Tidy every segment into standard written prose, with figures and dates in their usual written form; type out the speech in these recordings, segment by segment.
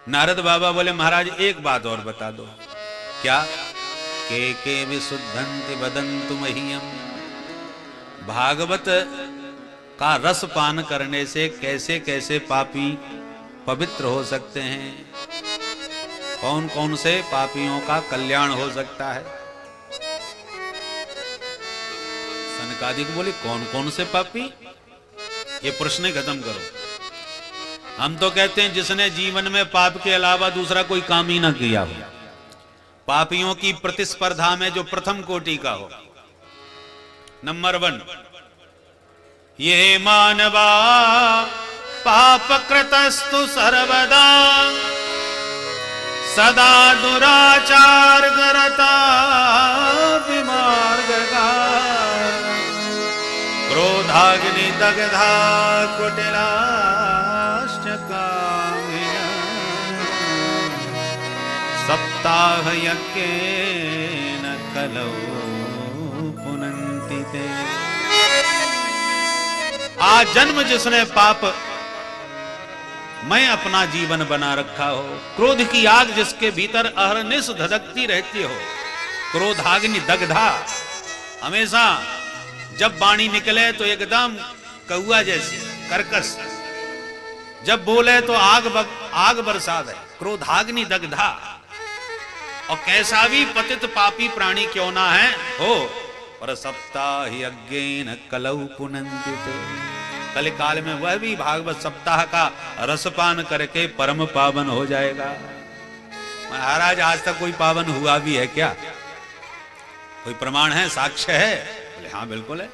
नारद बाबा बोले महाराज एक बात और बता दो। क्या? के विशुद्धंति वदन्तु मह्यम। भागवत का रस पान करने से कैसे कैसे पापी पवित्र हो सकते हैं, कौन कौन से पापियों का कल्याण हो सकता है। सनकादिक बोले कौन कौन से पापी, ये प्रश्न खत्म करो। हम तो कहते हैं जिसने जीवन में पाप के अलावा दूसरा कोई काम ही ना किया हो, पापियों की प्रतिस्पर्धा में जो प्रथम कोटि का हो। नंबर 1, ये मानवा पाप कृतस्तु सर्वदा सदा दुराचार करता विमार्गगा क्रोधाग्नि दग्धा कुटिलाश्च कामिनः सप्ताह यज्ञेन कलौ पुनन्ति ते। आज जन्म जिसने पाप मैं अपना जीवन बना रखा हो, क्रोध की आग जिसके भीतर अहरनिश धधकती रहती हो, क्रोधाग्नि दग्धा, हमेशा जब वाणी निकले तो एकदम कौआ जैसी कर्कश, जब बोले तो आग बरसा दे, क्रोधाग्नि दग्धा। और कैसा भी पतित पापी प्राणी क्यों ना है हो, पर सप्ताह यज्ञेन कलौ पुनन्ति ते। कलिकाल में वह भी भागवत सप्ताह का रसपान करके परम पावन हो जाएगा। महाराज आज तक कोई पावन हुआ भी है क्या? कोई प्रमाण है, साक्ष्य है? बोले हाँ बिल्कुल है।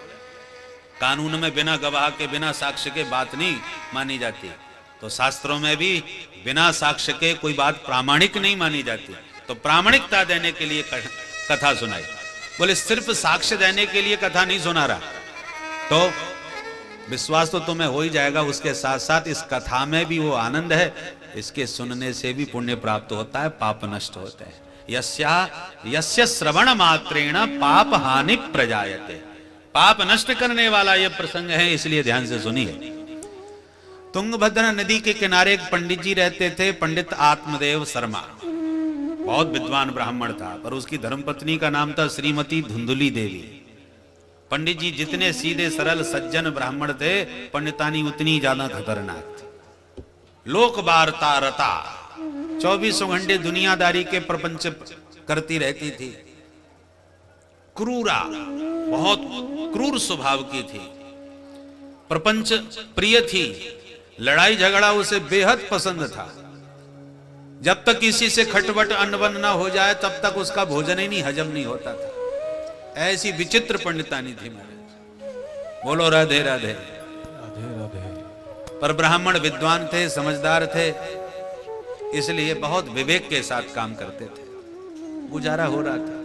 कानून में बिना गवाह के, बिना साक्ष्य के बात नहीं मानी जाती, तो शास्त्रों में भी बिना साक्ष्य के कोई बात प्रामाणिक नहीं मानी जाती। तो प्रामाणिकता देने के लिए कथा सुनाई। बोले सिर्फ साक्ष्य देने के लिए कथा नहीं सुना रहा, तो विश्वास तो तुम्हें हो ही जाएगा, उसके साथ साथ इस कथा में भी वो आनंद है, इसके सुनने से भी पुण्य प्राप्त होता है, पाप नष्ट होते हैं। यस्य श्रवण मात्रेण पाप हानि प्रजायते। पाप नष्ट करने वाला यह प्रसंग है, इसलिए ध्यान से सुनिए। तुंगभद्रा नदी के किनारे एक पंडित जी रहते थे, पंडित आत्मदेव शर्मा। बहुत विद्वान ब्राह्मण था, पर उसकी धर्मपत्नी का नाम था श्रीमती धुंधुली देवी। पंडित जी जितने सीधे सरल सज्जन ब्राह्मण थे, पंडितानी उतनी ज्यादा खतरनाक थी। लोक वार्ता रता, 24 घंटे दुनियादारी के प्रपंच करती रहती थी। क्रूरा, बहुत क्रूर स्वभाव की थी, प्रपंच प्रिय थी, लड़ाई झगड़ा उसे बेहद पसंद था। जब तक किसी से खटपट अनबन ना हो जाए तब तक उसका भोजन ही नहीं हजम नहीं होता था। ऐसी विचित्र पंडितानी थी महाराज। बोलो राधे राधे राधे राधे। पर ब्राह्मण विद्वान थे, समझदार थे, इसलिए बहुत विवेक के साथ काम करते थे। गुजारा हो रहा था,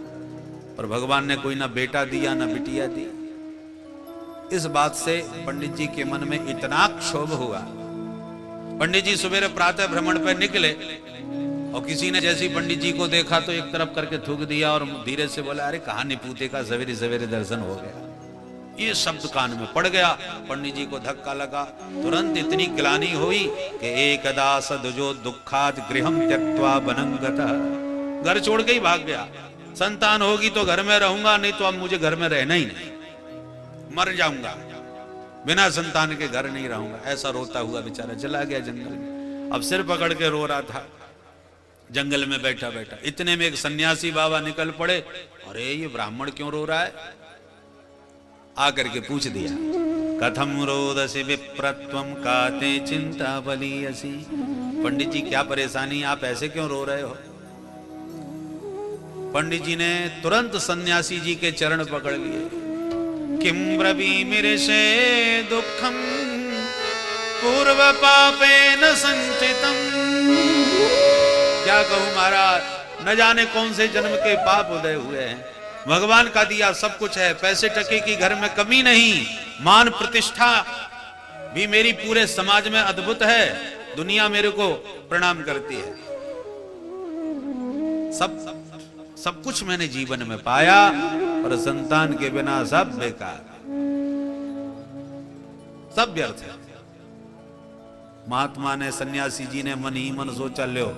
पर भगवान ने कोई ना बेटा दिया ना बिटिया दी। इस बात से पंडित जी के मन में इतना क्षोभ हुआ। पंडित जी सुबह प्रातः भ्रमण पर निकले और किसी ने जैसी पंडित जी को देखा तो एक तरफ करके थूक दिया और धीरे से बोला, अरे कहां निपूते का सवेरे सवेरे दर्शन हो गया। ये शब्द कान में पड़ गया, पंडित जी को धक्का लगा। तुरंत इतनी ग्लानि हुई कि एकदा सदजो दुखाद गृहम त्यक्त्वा वनं गतः। घर छोड़ के ही भाग गया। संतान होगी तो घर में रहूंगा, नहीं तो अब मुझे घर में रहना ही नहीं, मर जाऊंगा, बिना संतान के घर नहीं रहूंगा। ऐसा रोता हुआ बेचारा चला गया जंगल में। अब सिर पकड़ के रो रहा था जंगल में बैठा बैठा। इतने में एक सन्यासी बाबा निकल पड़े। अरे ये ब्राह्मण क्यों रो रहा है? आकर के पूछ दिया, कथम रोदसी विप्रत्वम काते चिंता बलियसी। पंडित जी क्या परेशानी, आप ऐसे क्यों रो रहे हो? पंडित जी ने तुरंत सन्यासी जी के चरण पकड़ लिए। किम ब्रवीमिर्षे दुखम पूर्व पापेन संचितम। क्या कहूं महाराज, न जाने कौन से जन्म के पाप उदय हुए हैं। भगवान का दिया सब कुछ है, पैसे टके की घर में कमी नहीं, मान प्रतिष्ठा भी मेरी पूरे समाज में अद्भुत है, दुनिया मेरे को प्रणाम करती है। सब कुछ मैंने जीवन में पाया, पर संतान के बिना सब बेकार, सब व्यर्थ है। महात्मा ने, सन्यासी जी ने मन ही मन सोचा, लो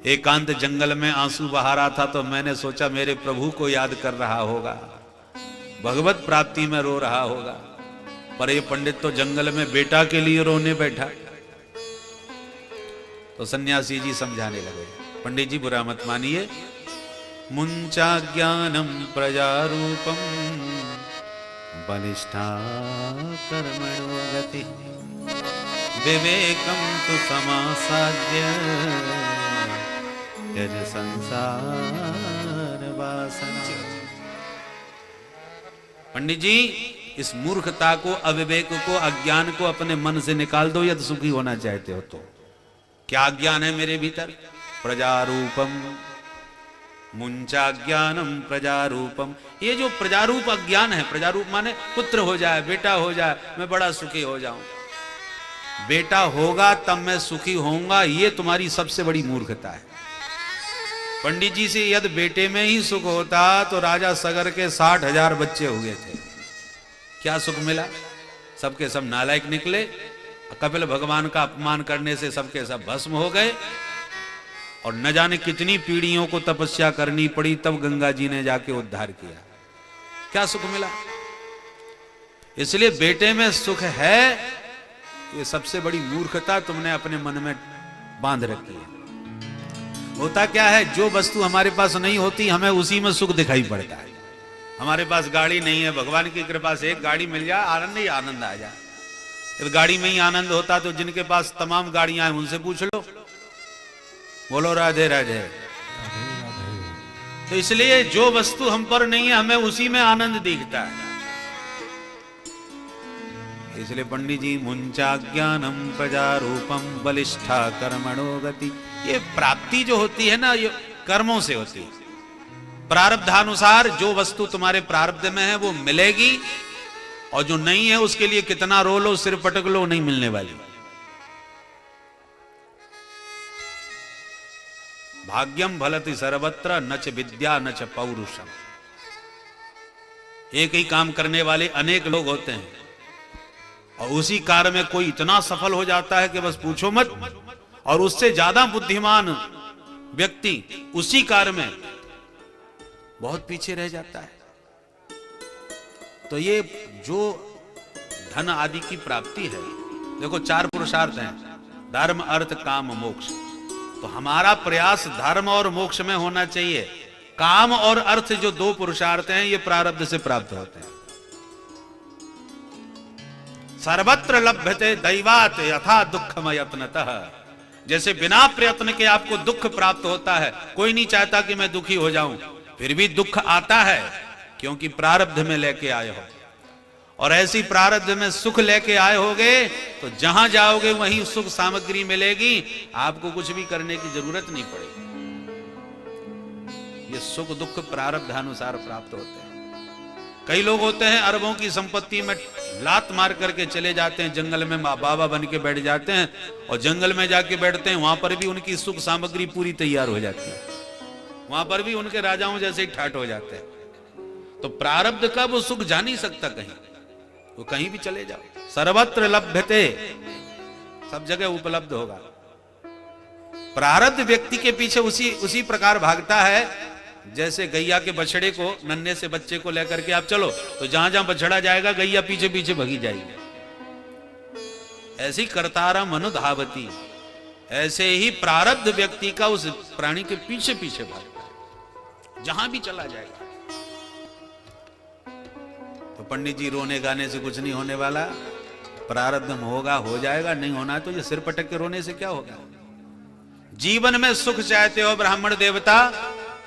एकांत जंगल में आंसू बहा रहा था तो मैंने सोचा मेरे प्रभु को याद कर रहा होगा, भगवत प्राप्ति में रो रहा होगा। पर ये पंडित तो जंगल में बेटा के लिए रोने बैठा। तो सन्यासी जी समझाने लगे, पंडित जी बुरा मत मानिए, मुंचा ज्ञानम प्रजारूपम बलिष्ठा कर्मणो गति विवेकम तु समासाद्य त्यज संसार वासना। पंडित जी इस मूर्खता को, अविवेक को, अज्ञान को अपने मन से निकाल दो यदि सुखी होना चाहते हो तो। क्या ज्ञान है मेरे भीतर? प्रजारूपम मुंचा ज्ञानम प्रजारूपम। ये जो प्रजारूप अज्ञान है, प्रजारूप माने पुत्र हो जाए, बेटा हो जाए, मैं बड़ा सुखी हो जाऊं। बेटा होगा तब मैं सुखी होऊंगा, ये तुम्हारी सबसे बड़ी मूर्खता है। पंडित जी से यदि बेटे में ही सुख होता तो राजा सगर के 60,000 बच्चे हो गए थे। क्या सुख मिला? सबके सब नालायक निकले, कपिल भगवान का अपमान करने से सबके सब भस्म हो गए, और न जाने कितनी पीढ़ियों को तपस्या करनी पड़ी, तब गंगा जी ने जाके उद्धार किया। क्या सुख मिला? इसलिए बेटे में सुख है, ये सबसे बड़ी मूर्खता तुमने अपने मन में बांध रखी है। होता क्या है, जो वस्तु हमारे पास नहीं होती हमें उसी में सुख दिखाई पड़ता है। हमारे पास गाड़ी नहीं है, भगवान की कृपा से एक गाड़ी मिल जाए, आनंद ही आनंद आ जाए। यदि गाड़ी में ही आनंद होता तो जिनके पास तमाम गाड़ियां हैं उनसे पूछ लो। बोलो राधे राधे। तो इसलिए जो वस्तु हम पर नहीं है हमें उसी में आनंद दिखता है। इसलिए पंडित जी मुंचा ज्ञानम प्रजारूपम बलिष्ठा कर्मणो गति। ये प्राप्ति जो होती है ना, ये कर्मों से होती है। प्रारब्धानुसार जो वस्तु तुम्हारे प्रारब्ध में है वो मिलेगी, और जो नहीं है उसके लिए कितना रो लो, सिर पटक लो, नहीं मिलने वाली। भाग्यम भलति सर्वत्र न च विद्या न च पौरुषम। एक ही काम करने वाले अनेक लोग होते हैं, और उसी कार्य में कोई इतना सफल हो जाता है कि बस पूछो मत, और उससे ज्यादा बुद्धिमान व्यक्ति उसी कार्य में बहुत पीछे रह जाता है। तो ये जो धन आदि की प्राप्ति है, देखो 4 पुरुषार्थ हैं, धर्म अर्थ काम मोक्ष। तो हमारा प्रयास धर्म और मोक्ष में होना चाहिए। काम और अर्थ जो 2 पुरुषार्थ हैं, ये प्रारब्ध से प्राप्त होते हैं। सर्वत्र लभ्यते दैवात यथा दुःखम यत्नतः। जैसे बिना प्रयत्न के आपको दुख प्राप्त होता है, कोई नहीं चाहता कि मैं दुखी हो जाऊं, फिर भी दुख आता है क्योंकि प्रारब्ध में लेके आए हो। और ऐसी प्रारब्ध में सुख लेके आए होगे तो जहां जाओगे वहीं सुख सामग्री मिलेगी, आपको कुछ भी करने की जरूरत नहीं पड़ेगी। ये सुख दुख प्रारब्धानुसार प्राप्त होते हैं। कई लोग होते हैं अरबों की संपत्ति में लात मार करके चले जाते हैं, जंगल में बाबा बन के बैठ जाते हैं, और जंगल में जाके बैठते हैं, वहां पर भी उनकी सुख सामग्री पूरी तैयार हो जाती है, वहां पर भी उनके राजाओं जैसे ही ठाट हो जाते हैं। तो प्रारब्ध का वो सुख जा नहीं सकता कहीं, वो कहीं भी चले जाओ। सर्वत्र लभ्यते, सब जगह उपलब्ध होगा। प्रारब्ध व्यक्ति के पीछे उसी प्रकार भागता है जैसे गैया के बछड़े को, नन्हे से बच्चे को लेकर के आप चलो तो जहां जहां बछड़ा जाएगा गैया पीछे पीछे भगी जाएगी। ऐसी कर्तारा मनुधावती, ऐसे ही प्रारब्ध व्यक्ति का उस प्राणी के पीछे पीछे भागता है, जहां भी चला जाएगा। तो पंडित जी रोने गाने से कुछ नहीं होने वाला, प्रारब्ध होगा हो जाएगा, नहीं होना तो ये सिर पटक के रोने से क्या होगा। जीवन में सुख चाहते हो ब्राह्मण देवता,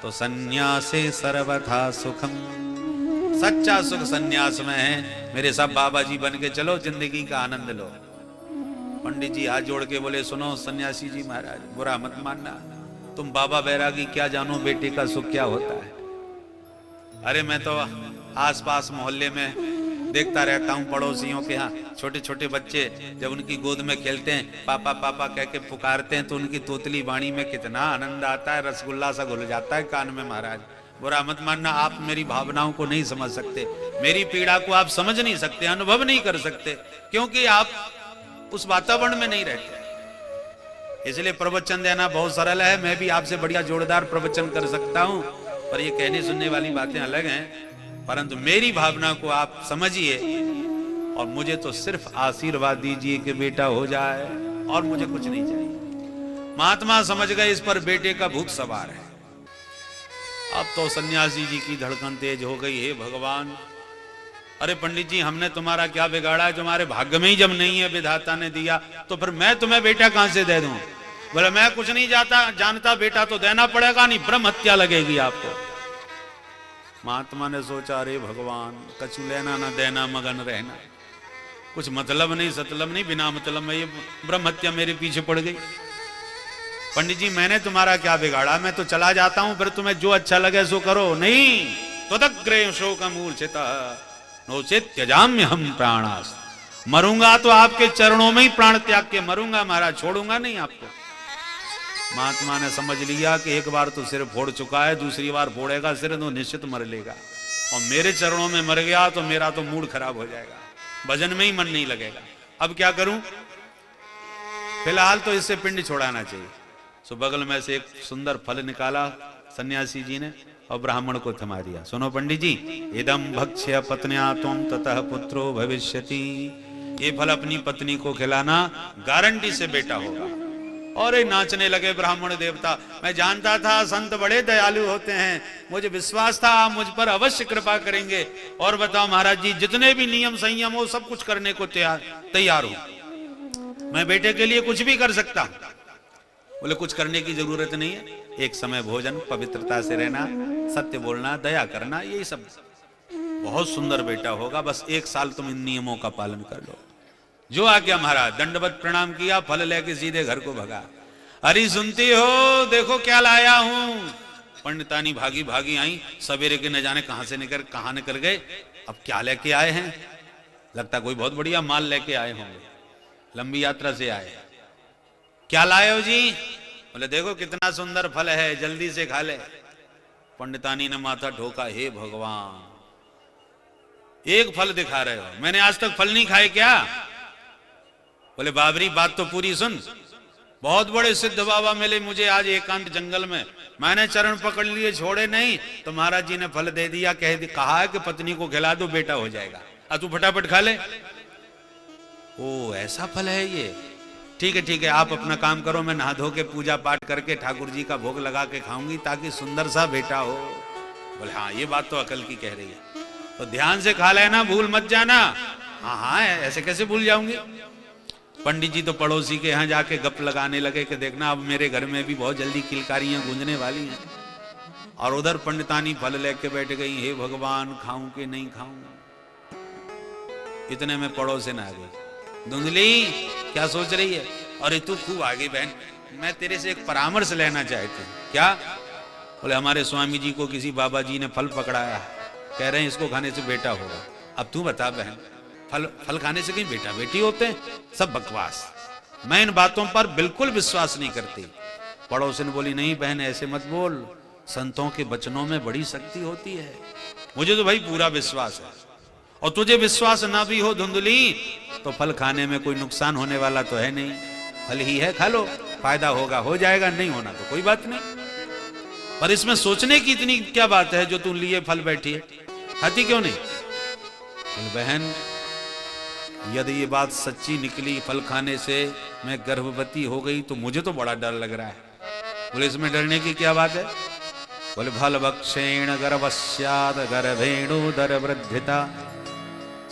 तो सन्यासे सर्वथा सुखम। सच्चा सुख सन्यास में है। मेरे सब बाबा जी बन के चलो, जिंदगी का आनंद लो। पंडित जी हाथ जोड़ के बोले, सुनो सन्यासी जी महाराज, बुरा मत मानना, तुम बाबा बैरागी क्या जानो बेटे का सुख क्या होता है। अरे मैं तो आसपास मोहल्ले में देखता रहता हूँ, पड़ोसियों के यहाँ छोटे छोटे बच्चे जब उनकी गोद में खेलते हैं, पापा पापा कह के पुकारते हैं, तो उनकी तोतली वाणी में कितना आनंद आता है, रसगुल्ला सा घुल जाता है कान में। महाराज बुरा मत मानना, आप मेरी भावनाओं को नहीं समझ सकते, मेरी पीड़ा को आप समझ नहीं सकते, अनुभव नहीं कर सकते, क्योंकि आप उस वातावरण में नहीं रहते। इसलिए प्रवचन देना बहुत सरल है, मैं भी आपसे बढ़िया जोरदार प्रवचन कर सकता हूं, पर ये कहने सुनने वाली बातें अलग हैं। परंतु मेरी भावना को आप समझिए और मुझे तो सिर्फ आशीर्वाद दीजिए कि बेटा हो जाए, और मुझे कुछ नहीं चाहिए। महात्मा समझ गए इस पर बेटे का भूत सवार है। अब तो सन्यासी जी की धड़कन तेज हो गई। हे भगवान, अरे पंडित जी, हमने तुम्हारा क्या बिगाड़ा है? तुम्हारे भाग्य में ही जब नहीं है, विधाता ने दिया, तो फिर मैं तुम्हें बेटा कहां से दे दूं? बोले मैं कुछ नहीं जानता, बेटा तो देना पड़ेगा, नहीं ब्रह्म हत्या लगेगी आपको। महात्मा ने सोचा, अरे भगवान, कछु लेना ना देना, मगन रहना, कुछ मतलब नहीं सतलब नहीं, बिना मतलब में ये ब्रह्म हत्या मेरे पीछे पड़ गई। पंडित जी, मैंने तुम्हारा क्या बिगाड़ा? मैं तो चला जाता हूं, फिर तुम्हें जो अच्छा लगे सो करो। नहीं, त्वदग्रे शोक मूर्छिता नोचेत त्यजाम्य हम प्राणास। मरूंगा तो आपके चरणों में ही प्राण त्याग के मरूंगा महाराज, छोड़ूंगा नहीं आपको। महात्मा ने समझ लिया कि एक बार तो सिर फोड़ चुका है, दूसरी बार फोड़ेगा सिर तो निश्चित मर लेगा, और मेरे चरणों में मर गया तो मेरा तो मूड खराब हो जाएगा, भजन में ही मन नहीं लगेगा। अब क्या करूं? फिलहाल तो इससे पिंड छोड़ाना चाहिए। सो बगल में से एक सुंदर फल निकाला सन्यासी जी ने और ब्राह्मण को थमा दिया। सुनो पंडित जी, इदम भक्ष्य पत्न्या त्वं ततः पुत्रो भविष्यति। ये फल अपनी पत्नी को खिलाना, गारंटी से बेटा होगा। और ये नाचने लगे ब्राह्मण देवता। मैं जानता था संत बड़े दयालु होते हैं, मुझे विश्वास था आप मुझ पर अवश्य कृपा करेंगे। और बताओ महाराज जी, जितने भी नियम संयम हो सब कुछ करने को तैयार हूं। मैं बेटे के लिए कुछ भी कर सकता हूं। बोले कुछ करने की जरूरत नहीं है, एक समय भोजन, पवित्रता से रहना, सत्य बोलना, दया करना, यही सब। बहुत सुंदर बेटा होगा, बस 1 साल तुम इन नियमों का पालन कर लो। जो आज्ञा महाराज। दंडवत प्रणाम किया, फल लेके सीधे घर को भगा। अरे सुनती हो, देखो क्या लाया हूं। पंडितानी भागी भागी आई, सवेरे के न जाने कहां से कहां निकल गए। अब क्या लेके आए हैं? लगता कोई बहुत बढ़िया माल लेके आए होंगे, लंबी यात्रा से आए। क्या लाए हो जी? बोले देखो कितना सुंदर फल है, जल्दी से खा ले। पंडितानी ने माथा ठोका, हे भगवान, एक फल दिखा रहे हो, मैंने आज तक फल नहीं खाए क्या? बोले बाबरी, बात तो पूरी सुन। बहुत बड़े सिद्ध बाबा मिले मुझे आज एकांत जंगल में, मैंने चरण पकड़ लिए, छोड़े नहीं, तो महाराज जी ने फल दे दिया, कहा है कि पत्नी को खिला दो, बेटा हो जाएगा। अब तू फटाफट खा ले। ओ ऐसा फल है ये? ठीक है ठीक है, आप अपना काम करो, मैं नहा धो के पूजा पाठ करके ठाकुर जी का भोग लगा के खाऊंगी ताकि सुंदर सा बेटा हो। बोले हाँ, ये बात तो अकल की कह रही है, तो ध्यान से खा लेना, भूल मत जाना। हाँ हाँ, ऐसे कैसे भूल जाऊंगी। पंडित जी तो पड़ोसी के यहाँ जाके गप लगाने लगे कि देखना अब मेरे घर में भी बहुत जल्दी किलकारियां गूंजने वाली हैं। और उधर पंडितानी फल लेके बैठ गई, हे भगवान, खाऊं कि नहीं खाऊं। इतने में पड़ोसन आ गई। धुंधली, क्या सोच रही है? अरे तू खूब आगे बहन, मैं तेरे से एक परामर्श लेना चाहती हूँ। क्या? बोले हमारे स्वामी जी को किसी बाबा जी ने फल पकड़ाया, कह रहे हैं इसको खाने से बेटा होगा। अब तू बता बहन, फल खाने से कहीं बेटा बेटी होते हैं? सब बकवास, मैं इन बातों पर बिल्कुल विश्वास नहीं करती। पड़ोसन बोली, नहीं बहन ऐसे मत बोल, संतों के वचनों में बड़ी शक्ति होती है। मुझे तो भाई पूरा विश्वास है, और तुझे विश्वास ना भी हो धुंधली, तो फल खाने में कोई नुकसान होने वाला तो है नहीं, फल ही है, खा लो, फायदा होगा हो जाएगा, नहीं होना तो कोई बात नहीं। पर इसमें सोचने की इतनी क्या बात है जो तू लिए फल बैठी है, खाती क्यों नहीं? बहन, यदि ये बात सच्ची निकली, फल खाने से मैं गर्भवती हो गई, तो मुझे तो बड़ा डर लग रहा है। बोले इसमें डरने की क्या बात है? बोले फल भक्षेण गर्भस्याद गर्भेणुदर वृद्धिता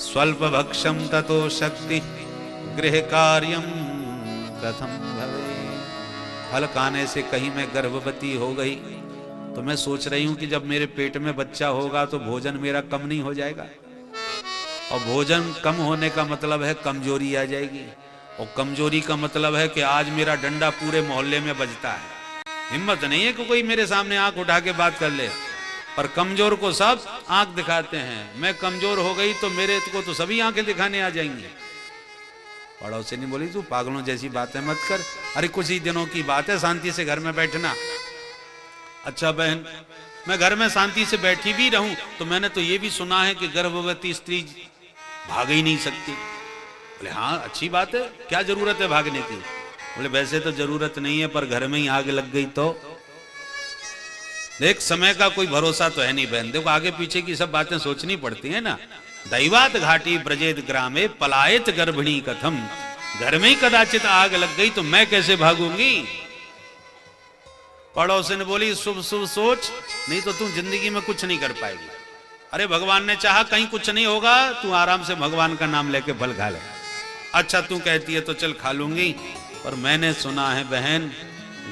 स्वल्प भक्षम ततो शक्ति गृह कार्यम प्रथम भवे। फल खाने से कहीं मैं गर्भवती हो गई तो मैं सोच रही हूं कि जब मेरे पेट में बच्चा होगा तो भोजन मेरा कम नहीं हो जाएगा, और भोजन कम होने का मतलब है कमजोरी आ जाएगी, और कमजोरी का मतलब है कि आज मेरा डंडा पूरे मोहल्ले में बजता है। हिम्मत नहीं है कि कोई मेरे सामने आंख उठा के बात कर ले, पर कमजोर को सब आंख दिखाते हैं। मैं कमजोर हो गई तो मेरे को तो सभी आंखें दिखाने आ जाएंगी। पड़ोसिनी बोली, तू पागलों जैसी बातें मत कर, अरे कुछ ही दिनों की बात है, शांति से घर में बैठना। अच्छा बहन, मैं घर में शांति से बैठी भी रहूं तो मैंने तो ये भी सुना है कि गर्भवती स्त्री भाग ही नहीं सकती। बोले हाँ अच्छी बात है, क्या जरूरत है भागने की? बोले वैसे तो जरूरत नहीं है, पर घर में ही आग लग गई तो? देख समय का कोई भरोसा तो है नहीं बहन, देखो आगे पीछे की सब बातें सोचनी पड़ती है ना। दैवात घाटी ब्रजेत ग्रामे पलायत गर्भिणी कथम, घर में ही कदाचित आग लग गई तो मैं कैसे भागूंगी? पड़ोसन बोली शुभ शुभ सोच, नहीं तो तू जिंदगी में कुछ नहीं कर पाएगी। अरे भगवान ने चाहा कहीं कुछ नहीं होगा, तू आराम से भगवान का नाम लेके फल खा ले। अच्छा तू कहती है तो चल खा लूंगी, पर मैंने सुना है बहन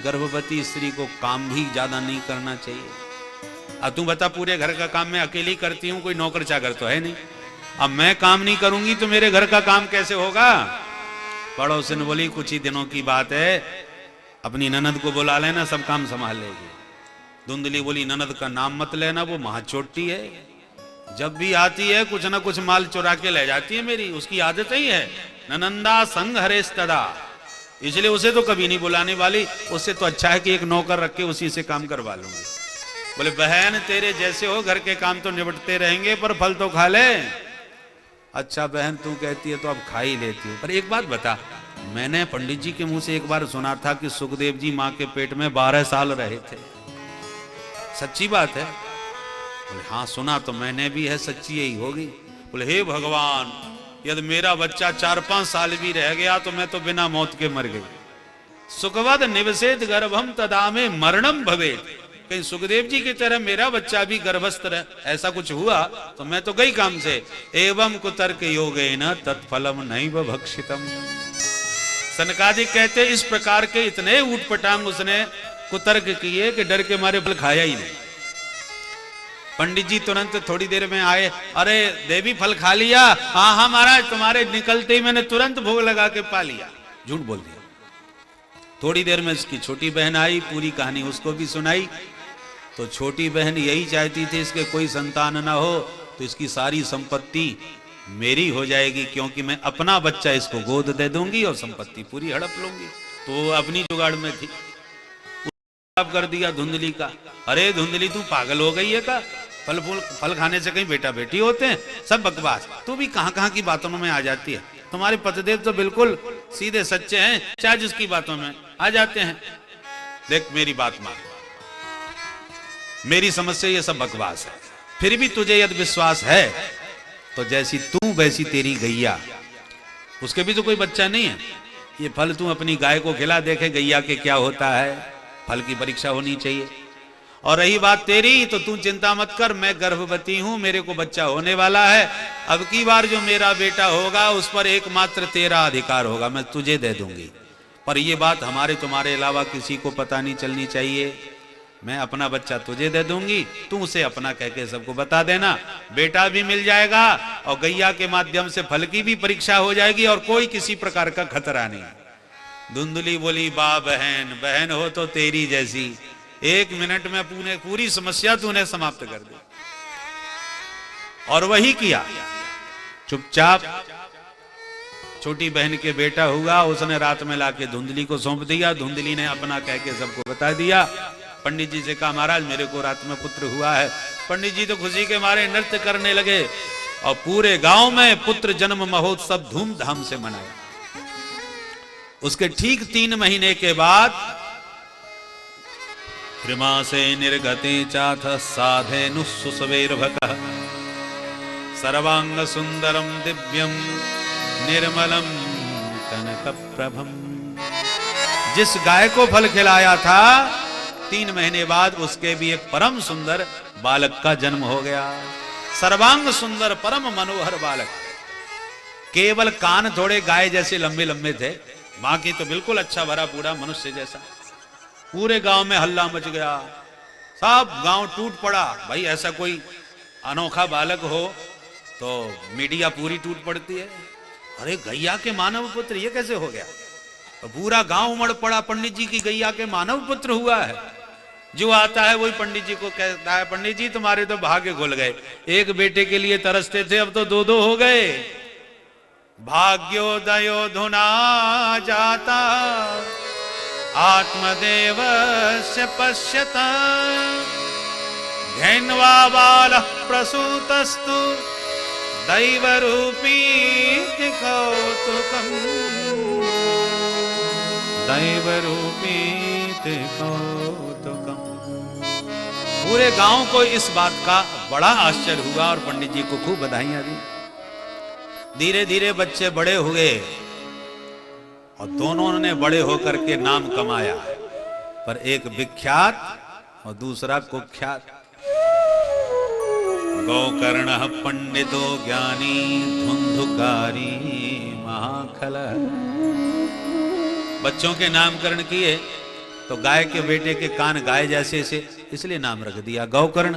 गर्भवती स्त्री को काम भी ज्यादा नहीं करना चाहिए। अब तू बता, पूरे घर का काम मैं अकेली करती हूँ, कोई नौकर चाकर तो है नहीं। अब मैं काम नहीं करूंगी तो मेरे घर का काम कैसे होगा? पड़ोसन बोली कुछ ही दिनों की बात है, अपनी ननद को बुला लेना, सब काम संभाल लेगी। धुंधली बोली ननद का नाम मत लेना, वो महाचोटी है, जब भी आती है कुछ ना कुछ माल चुरा के ले जाती है मेरी, उसकी आदत ही है। ननंदा संग हरेश तदा, इसलिए उसे तो कभी नहीं बुलाने वाली, उससे तो अच्छा है कि एक नौकर रख के उसी से काम करवा लूंगी। बोले बहन तेरे जैसे हो घर के काम तो निपटते रहेंगे, पर फल तो खा ले। अच्छा बहन तू कहती है तो अब खा ही लेती हूँ, पर एक बात बता, मैंने पंडित जी के मुंह से एक बार सुना था कि सुखदेव जी माँ के पेट में 12 साल रहे थे, सच्ची बात है? बोले हाँ सुना तो मैंने भी है, सच्ची यही होगी। बोले हे भगवान, यदि मेरा बच्चा 4-5 साल भी रह गया तो मैं तो बिना मौत के मर गई। सुखवद निवसेत गर्भम तदा में मरणम भवेत, कहीं सुखदेव जी की तरह मेरा बच्चा भी गर्भस्थ रहे, ऐसा कुछ हुआ तो मैं तो गई काम से। एवं कुतर्क योगेन तत्फलम नैव भक्षितम। सनकादिक कहते इस प्रकार के इतने ऊटपटांग उसने कुतर्क किए कि डर के मारे फल खाया ही नहीं। पंडित जी तुरंत थोड़ी देर में आए, अरे देवी फल खा लिया? हाँ हाँ महाराज, तुम्हारे निकलते ही मैंने तुरंत भोग लगा के पा लिया। झूठ बोल दिया। थोड़ी देर में इसकी छोटी बहन आई, पूरी कहानी उसको भी सुनाई। तो छोटी बहन यही चाहती थी इसके कोई संतान ना हो तो इसकी सारी संपत्ति मेरी हो जाएगी, क्योंकि मैं अपना बच्चा इसको गोद दे दूंगी और संपत्ति पूरी हड़प लूंगी। तो अपनी जुगाड़ में थी, कर दिया धुंधली का। अरे धुंधली तू पागल हो गई है का? फल खाने से कहीं बेटा बेटी होते हैं? सब बकवास, तू भी कहां कहां की बातों में आ जाती है। तुम्हारे पतिदेव तो बिल्कुल सीधे सच्चे हैं, चाहे जिसकी बातों में आ जाते हैं। देख मेरी बात मान, मेरी समझ से ये सब बकवास है, फिर भी तुझे यदि विश्वास है तो जैसी तू वैसी तेरी गैया, उसके भी तो कोई बच्चा नहीं है। ये फल तू अपनी गाय को खिला, देखे गैया के क्या होता है, फल की परीक्षा होनी चाहिए। और रही बात तेरी, तो तू चिंता मत कर, मैं गर्भवती हूं, मेरे को बच्चा होने वाला है। अब की बार जो मेरा बेटा होगा उस पर एकमात्र तेरा अधिकार होगा, मैं तुझे दे दूंगी। पर यह बात हमारे तुम्हारे अलावा किसी को पता नहीं चलनी चाहिए। मैं अपना बच्चा तुझे दे दूंगी, तू उसे अपना कह के सबको बता देना, बेटा भी मिल जाएगा और गैया के माध्यम से फल की भी परीक्षा हो जाएगी और कोई किसी प्रकार का खतरा नहीं। धुंधली बोली बा बहन, बहन हो तो तेरी जैसी, 1 मिनट में पूरी समस्या तूने समाप्त कर दी। और वही किया, चुपचाप छोटी बहन के बेटा हुआ, उसने रात में लाके धुंधली को सौंप दिया। धुंधली ने अपना कह के सबको बता दिया। पंडित जी से कहा महाराज मेरे को रात में पुत्र हुआ है। पंडित जी तो खुशी के मारे नृत्य करने लगे और पूरे गांव में पुत्र जन्म महोत्सव धूमधाम से मनाया। उसके ठीक 3 महीने के बाद त्रिमासे निर्गते चाथ साधेनु सुसवेर्भकः सर्वांग सुंदरम दिव्यम निर्मलम कनकप्रभम। जिस गाय को फल खिलाया था 3 महीने बाद उसके भी एक परम सुंदर बालक का जन्म हो गया। सर्वांग सुंदर परम मनोहर बालक, केवल कान थोड़े गाय जैसे लंबे लंबे थे, बाकी तो बिल्कुल अच्छा भरा पूरा मनुष्य जैसा। पूरे गांव में हल्ला मच गया, सब गांव टूट पड़ा। भाई ऐसा कोई अनोखा बालक हो तो मीडिया पूरी टूट पड़ती है। अरे गैया के मानव पुत्र ये कैसे हो गया? तो पूरा गांव उमड़ पड़ा, पंडित जी की गैया के मानव पुत्र हुआ है। जो आता है वही पंडित जी को कहता है पंडित जी तुम्हारे तो भाग्य खुल गए, एक बेटे के लिए तरसते थे अब तो 2-2 हो गए। भाग्योदयो धुना जाता आत्मदेव से पश्यता धैन्वा बालः प्रसूतस्तु दैव रूपी कौतुकम, दैव रूपी कौतुकम। पूरे गांव को इस बात का बड़ा आश्चर्य हुआ और पंडित जी को खूब बधाइयां दी। धीरे धीरे बच्चे बड़े हुए और दोनों ने बड़े होकर के नाम कमाया, पर एक विख्यात और दूसरा कुख्यात। गौकर्ण पंडितो ज्ञानी धुंधुकारी महाखल। बच्चों के नामकरण किए तो गाय के बेटे के कान गाय जैसे से, इसलिए नाम रख दिया गौकर्ण।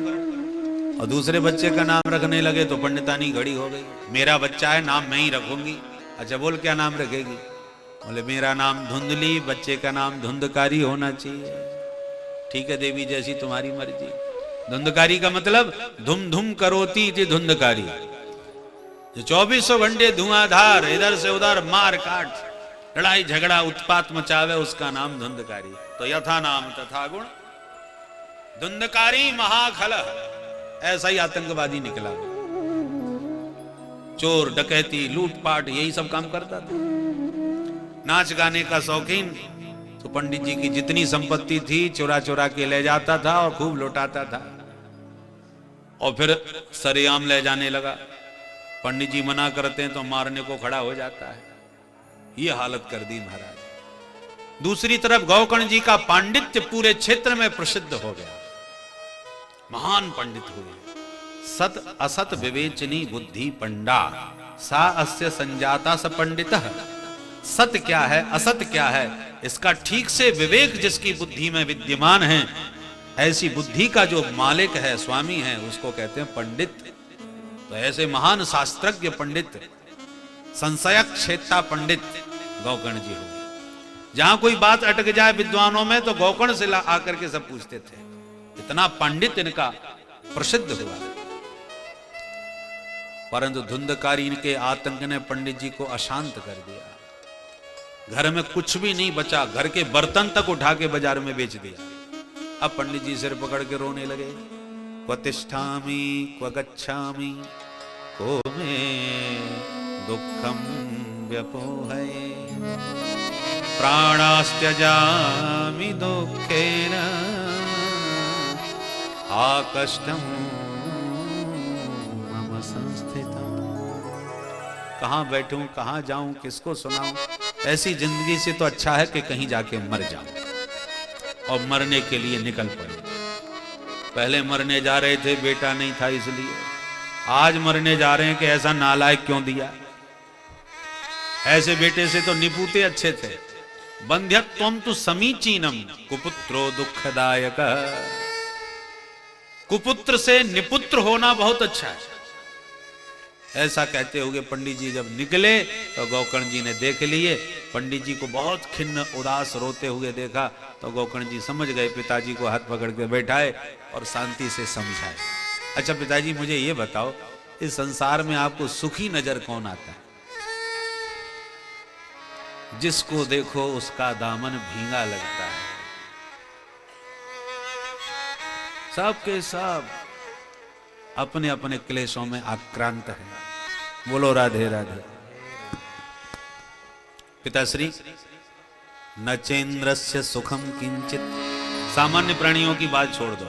और दूसरे बच्चे का नाम रखने लगे तो पंडितानी घड़ी हो गई। मेरा बच्चा है, नाम मैं ही रखूंगी। अच्छा बोल, क्या नाम रखेगी? बोले मेरा नाम धुंधली, बच्चे का नाम धुंधकारी होना चाहिए। ठीक है देवी, जैसी तुम्हारी मर्जी। धुंधकारी का मतलब धुम धुम करोती थी धुंधकारी, जो 24 घंटे धुआंधार इधर से उधर मार काट, लड़ाई झगड़ा उत्पात मचावे, उसका नाम धुंधकारी। तो यथा नाम तथा गुण, धुंधकारी महाखल। ऐसा ही आतंकवादी निकला, चोर डकैती लूटपाट यही सब काम करता था। नाच गाने का शौकीन, तो पंडित जी की जितनी संपत्ति थी चुरा चुरा के ले जाता था और खूब लौटाता था, और फिर सरेआम ले जाने लगा। पंडित जी मना करते हैं तो मारने को खड़ा हो जाता है। ये हालत कर दी महाराज। दूसरी तरफ गौकर्ण जी का पांडित्य पूरे क्षेत्र में प्रसिद्ध हो गया, महान पंडित हुए। सत असत विवेचनी बुद्धि पंडा, सा अस्य संजाता स पंडितः। सत्य क्या है, असत्य क्या है, इसका ठीक से विवेक जिसकी बुद्धि में विद्यमान है, ऐसी बुद्धि का जो मालिक है, स्वामी है, उसको कहते हैं पंडित। तो ऐसे महान शास्त्रज्ञ पंडित, संशय क्षेत्रा पंडित गौकर्ण जी हुए। जहां कोई बात अटक जाए विद्वानों में तो गौकर्ण से आकर के सब पूछते थे। इतना पंडित इनका प्रसिद्ध हुआ। परंतु धुंधकारी के आतंक ने पंडित जी को अशांत कर दिया। घर में कुछ भी नहीं बचा, घर के बर्तन तक उठा के बाजार में बेच दिया। अब पंडित जी सिर पकड़ के रोने लगे। क्व तिष्ठामि क्व गच्छामि को मे दुःखं व्यपोहये, प्राणास्त्यजामि दुःखेन आकष्टं मम संस्थितम्। कहाँ बैठूं, कहाँ जाऊं, किसको सुनाऊं? ऐसी जिंदगी से तो अच्छा है कि कहीं जाके मर जाऊं। और मरने के लिए निकल पड़े। पहले मरने जा रहे थे, बेटा नहीं था इसलिए। आज मरने जा रहे हैं कि ऐसा नालायक क्यों दिया। ऐसे बेटे से तो निपुते अच्छे थे। बंध्यत्वम तु समीचीनम कुपुत्रो दुखदायक। कुपुत्र से निपुत्र होना बहुत अच्छा है। ऐसा कहते हुए पंडित जी जब निकले तो गौकर्ण जी ने देख लिए। पंडित जी को बहुत खिन्न उदास रोते हुए देखा तो गौकर्ण जी समझ गए। पिताजी को हाथ पकड़ के बैठाए और शांति से समझाए। अच्छा पिताजी, मुझे ये बताओ, इस संसार में आपको सुखी नजर कौन आता है? जिसको देखो उसका दामन भींगा लगता है। सबके सब अपने अपने क्लेशों में आक्रांत है। बोलो राधे राधे। पिताश्री, न चेन्द्रस्य सुखम किंचित। सामान्य प्राणियों की बात छोड़ दो,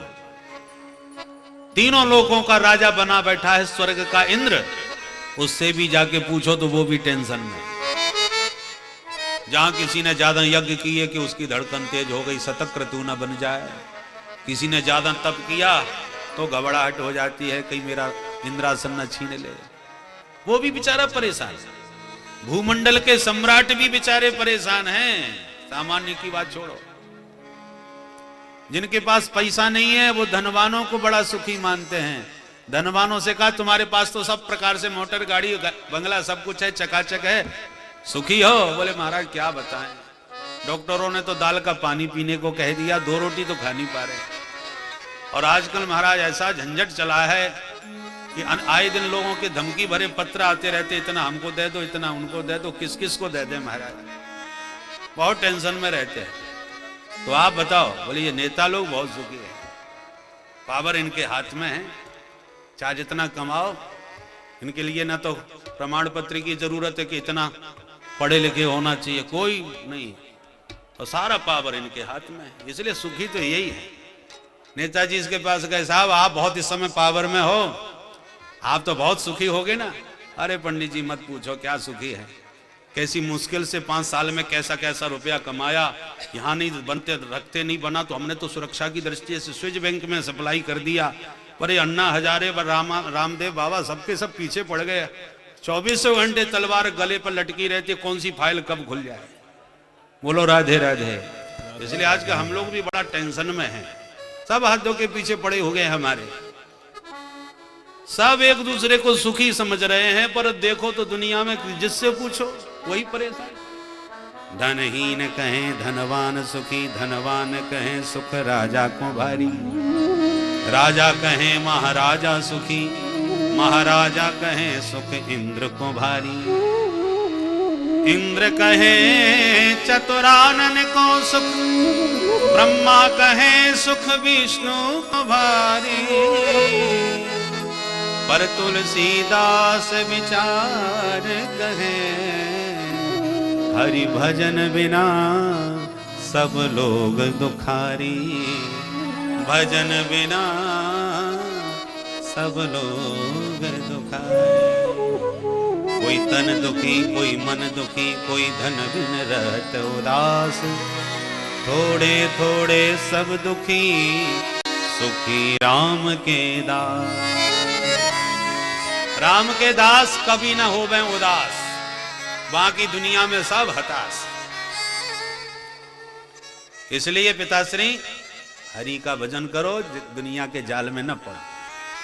तीनों लोकों का राजा बना बैठा है स्वर्ग का इंद्र। उससे भी जाके पूछो तो वो भी टेंशन में। जहां किसी ने ज्यादा यज्ञ किए कि उसकी धड़कन तेज हो गई, शतक्रतु न बन जाए। किसी ने ज्यादा तप किया तो घबराहट हो जाती है, कहीं मेरा इंद्रासन न छीन ले। वो भी बेचारा परेशान। भूमंडल के सम्राट भी बेचारे परेशान हैं। सामान्य की बात छोड़ो। जिनके पास पैसा नहीं है वो धनवानों को बड़ा सुखी मानते हैं। धनवानों से कहा तुम्हारे पास तो सब प्रकार से मोटर गाड़ी बंगला सब कुछ है, चकाचक है, सुखी हो? बोले महाराज क्या बताएं, डॉक्टरों ने तो दाल का पानी पीने को कह दिया, 2 रोटी तो खा नहीं पा रहे। और आजकल महाराज ऐसा झंझट चला है कि आए दिन लोगों के धमकी भरे पत्र आते रहते, इतना हमको दे दो, इतना उनको दे दो। किस किस को दे दे महाराज, बहुत टेंशन में रहते हैं। तो आप बताओ। बोले ये नेता लोग बहुत सुखी है, पावर इनके हाथ में है, चाहे जितना कमाओ इनके लिए ना तो प्रमाण पत्र की जरूरत है कि इतना पढ़े लिखे होना चाहिए, कोई नहीं, और सारा पावर इनके हाथ में है। इसलिए सुखी तो यही है। नेताजी इसके पास गए, साहब आप बहुत इस समय पावर में हो, आप तो बहुत सुखी होगे ना। अरे पंडित जी मत पूछो क्या सुखी है, कैसी मुश्किल से 5 साल में कैसा कैसा रुपया कमाया, यहाँ नहीं बनते रखते नहीं बना तो हमने तो सुरक्षा की दृष्टि से स्विस बैंक में सप्लाई कर दिया, पर ये अन्ना हजारे रामदेव बाबा सबके सब पीछे पड़ गए। 24 घंटे तलवार गले पर लटकी रहती, कौन सी फाइल कब खुल जाए। बोलो राधे राधे। इसलिए आज का हम लोग भी बड़ा टेंशन में हैं, सब हाथों के पीछे पड़े हो गए हमारे, सब एक दूसरे को सुखी समझ रहे हैं, पर देखो तो दुनिया में जिससे पूछो वही परेशान। धनहीन कहें धनवान सुखी, धनवान कहें सुख राजा को भारी, राजा कहें महाराजा सुखी, महाराजा कहें सुख इंद्र को भारी, इंद्र कहें चतुरानन को सुख, ब्रह्मा कहें सुख विष्णु को भारी, पर तुलसीदास विचार कहे हरि भजन बिना सब लोग दुखारी, भजन बिना सब लोग दुखारी। कोई तन दुखी कोई मन दुखी, कोई धन बिन रहत उदास, थोड़े थोड़े सब दुखी सुखी राम के दास। राम के दास कभी ना होवे उदास, बाकी दुनिया में सब हताश। इसलिए पिताश्री हरि का भजन करो, दुनिया के जाल में न पड़ो।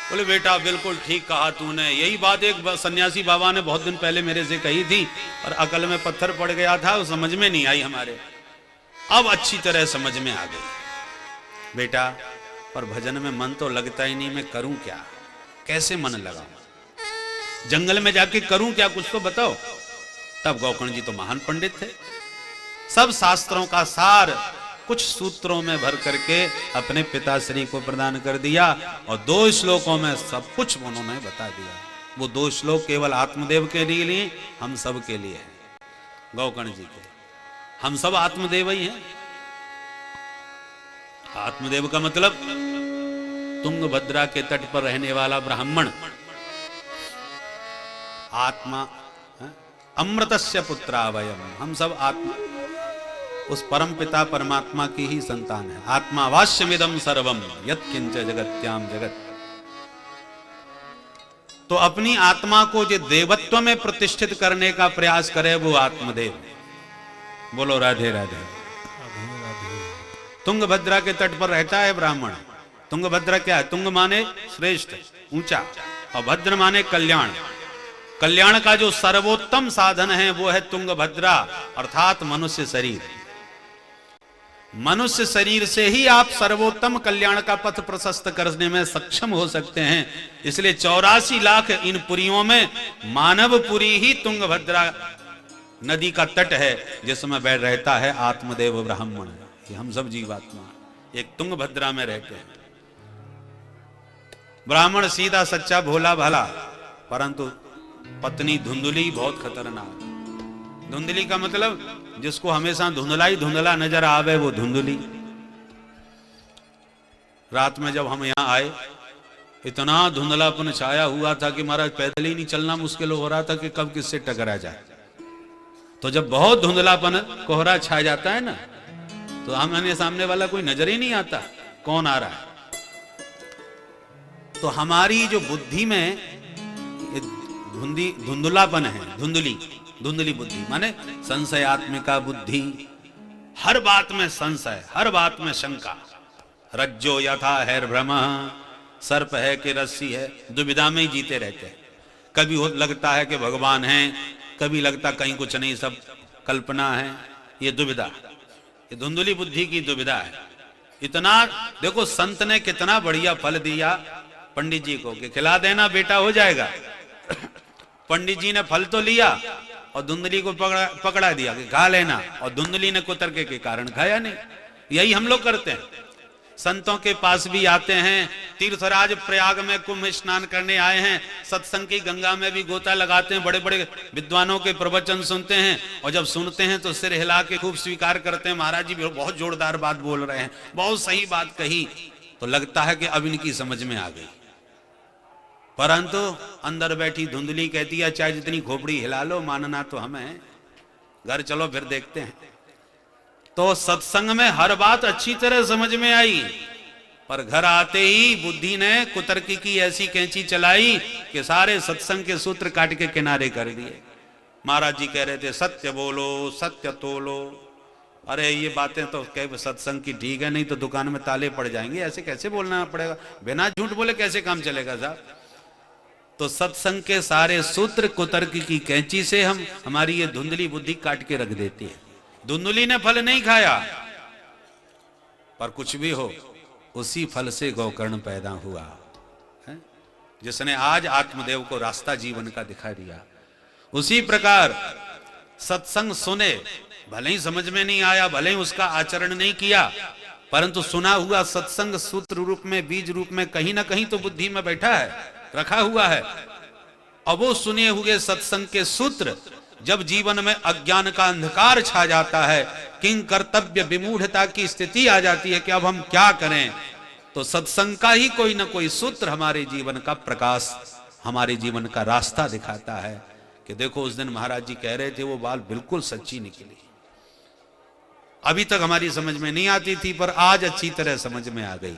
बोले बेटा बिल्कुल ठीक कहा तूने, यही बात एक सन्यासी बाबा ने बहुत दिन पहले मेरे से कही थी, और अकल में पत्थर पड़ गया था, वो समझ में नहीं आई हमारे, अब अच्छी तरह समझ में आ गई। बेटा पर भजन में मन तो लगता ही नहीं, मैं करूं क्या, कैसे मन लगाऊं, जंगल में जाके करूं क्या, कुछ तो बताओ। तब गौकर्ण जी तो महान पंडित थे, सब शास्त्रों का सार कुछ सूत्रों में भर करके अपने पिताश्री को प्रदान कर दिया, और 2 श्लोकों में सब कुछ उन्होंने बता दिया। वो 2 श्लोक केवल आत्मदेव के लिए, हम सब के लिए है, गौकर्ण जी के। हम सब आत्मदेव ही हैं। आत्मदेव का मतलब तुंगभद्रा के तट पर रहने वाला ब्राह्मण, आत्मा अमृतस्य पुत्रा वयम, हम सब आत्मा उस परम पिता परमात्मा की ही संतान है। आत्मा वास्यमिदं सर्वम यत्किंच जगत्याम जगत। तो अपनी आत्मा को जो देवत्व में प्रतिष्ठित करने का प्रयास करे वो आत्मदेव। बोलो राधे राधे। तुंगभद्रा के तट पर रहता है ब्राह्मण। तुंगभद्रा क्या है? तुंग माने श्रेष्ठ, ऊंचा, और भद्र माने कल्याण। कल्याण का जो सर्वोत्तम साधन है वो है तुंगभद्रा, अर्थात मनुष्य शरीर। मनुष्य शरीर से ही आप सर्वोत्तम कल्याण का पथ प्रशस्त करने में सक्षम हो सकते हैं। इसलिए 84 लाख इन पुरियों में मानवपुरी ही तुंगभद्रा नदी का तट है, जिसमें बैठ रहता है आत्मदेव ब्राह्मण। ये हम सब जीवात्मा एक तुंगभद्रा में रहते हैं। ब्राह्मण सीधा सच्चा भोला भाला, परंतु पत्नी धुंधली बहुत खतरनाक। धुंधली का मतलब जिसको हमेशा धुंधला ही धुंधला नजर आवे वो धुंधली। रात में जब हम यहाँ आए इतना धुंधलापन छाया हुआ था कि महाराज पैदल ही नहीं चलना मुश्किल हो रहा था कि कब किससे टकरा जाए। तो जब बहुत धुंधलापन कोहरा छा जाता है ना, तो हमारे सामने वाला कोई नजर ही नहीं आता कौन आ रहा है। तो हमारी जो बुद्धि में धुंधलापन है, धुंधली बुद्धि माने संशयात्मिका बुद्धि, हर बात में संशय, हर बात में शंका। रज्जो यथा है भ्रम, सर्प है कि रस्सी है, दुविधा में ही जीते रहते हैं। कभी लगता है कि भगवान है, कभी लगता कहीं कुछ नहीं, सब कल्पना है। ये दुविधा, ये धुंधली बुद्धि की दुविधा है। इतना देखो संत ने कितना बढ़िया फल दिया पंडित जी को कि खिला देना बेटा हो जाएगा। पंडित जी ने फल तो लिया और धुंधली को पकड़ा दिया कि खा लेना, और धुंधली ने कुतर के कारण खाया नहीं। यही हम लोग करते हैं। संतों के पास भी आते हैं तीर्थराज प्रयाग में कुंभ स्नान करने आए हैं, सत्संग की गंगा में भी गोता लगाते हैं, बड़े बड़े विद्वानों के प्रवचन सुनते हैं, और जब सुनते हैं तो सिर हिला के खूब स्वीकार करते हैं, महाराज जी बहुत जोरदार बात बोल रहे हैं, बहुत सही बात कही। तो लगता है कि अब इनकी समझ में आ गई, परंतु अंदर बैठी धुंधली कहती है चाहे जितनी खोपड़ी हिला लो, मानना तो हमें, घर चलो फिर देखते हैं। तो सत्संग में हर बात अच्छी तरह समझ में आई, पर घर आते ही बुद्धि ने कुतर्की की ऐसी कैंची चलाई कि सारे सत्संग के सूत्र काट के किनारे कर दिए। महाराज जी कह रहे थे सत्य बोलो, सत्य तोलो। अरे ये बातें तो कह सत्संग की ठीक है, नहीं तो दुकान में ताले पड़ जाएंगे, ऐसे कैसे बोलना पड़ेगा, बिना झूठ बोले कैसे काम चलेगा साहब। तो सत्संग के सारे सूत्र कुतर्की की कैंची से हमारी ये धुंधली बुद्धि काट के रख देती है। धुंधली ने फल नहीं खाया, पर कुछ भी हो उसी फल से गोकर्ण पैदा हुआ है, जिसने आज आत्मदेव को रास्ता जीवन का दिखा दिया। उसी प्रकार सत्संग सुने, भले ही समझ में नहीं आया, भले ही उसका आचरण नहीं किया, परंतु सुना हुआ सत्संग सूत्र रूप में, बीज रूप में कहीं ना कहीं तो बुद्धि में बैठा है, रखा हुआ है। अब वो सुने हुए सत्संग के सूत्र जब जीवन में अज्ञान का अंधकार छा जाता है, किंग कर्तव्य विमूढ़ता की स्थिति आ जाती है कि अब हम क्या करें, तो सत्संग का ही कोई ना कोई सूत्र हमारे जीवन का प्रकाश, हमारे जीवन का रास्ता दिखाता है कि देखो उस दिन महाराज जी कह रहे थे वो बात बिल्कुल सच्ची निकली। अभी तक हमारी समझ में नहीं आती थी, पर आज अच्छी तरह समझ में आ गई।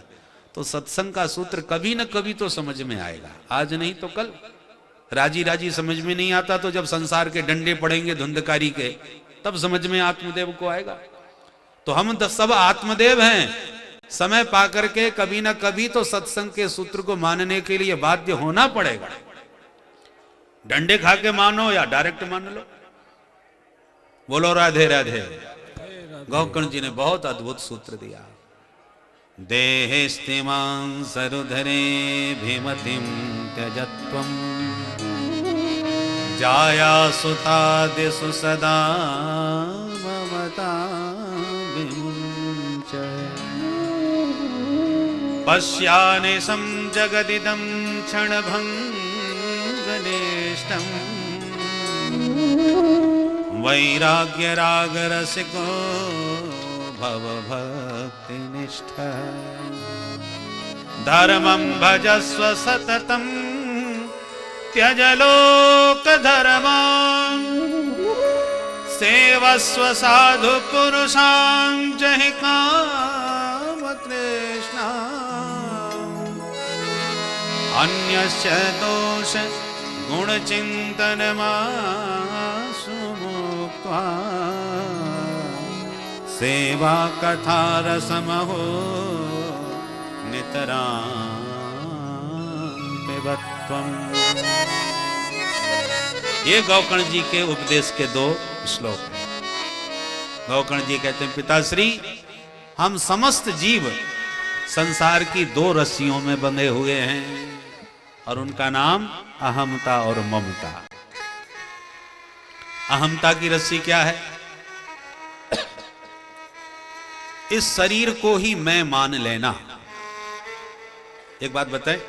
तो सत्संग का सूत्र कभी ना कभी तो समझ में आएगा, आज नहीं तो कल। राजी राजी समझ में नहीं आता तो जब संसार के डंडे पड़ेंगे धुंधकारी के, तब समझ में आत्मदेव को आएगा। तो हम सब आत्मदेव हैं, समय पाकर के कभी ना कभी तो सत्संग के सूत्र को मानने के लिए बाध्य होना पड़ेगा। डंडे खा के मानो या डायरेक्ट मान लो। बोलो राधे राधे। गोकर्ण जी ने बहुत अद्भुत सूत्र दिया। देहेस्तिमां सरुधरे भीमतिं त्यजत्वम् जाया सुतादिषु सदा ममता विमुञ्चय पश्यानिशं जगदिदं क्षणभङ्गनिष्ठम् वैराग्यरागरसिको भवभक्तिनिष्ठ धर्मं भजस्व सततं त्यज लोकधर्मान् सेवस्व साधु पुरुषान् जहि कामतृष्णा अन्यस्य दोष गुणचिन्तनमासु मुक्त्वा सेवा कथा रसमहो नितरां पिबत्वम्। ये गोकर्ण जी के उपदेश के 2 श्लोक हैं। गोकर्ण जी कहते हैं पिताश्री, हम समस्त जीव संसार की 2 रस्सियों में बंधे हुए हैं, और उनका नाम अहमता और ममता। अहमता की रस्सी क्या है? इस शरीर को ही मैं मान लेना। एक बात बताए,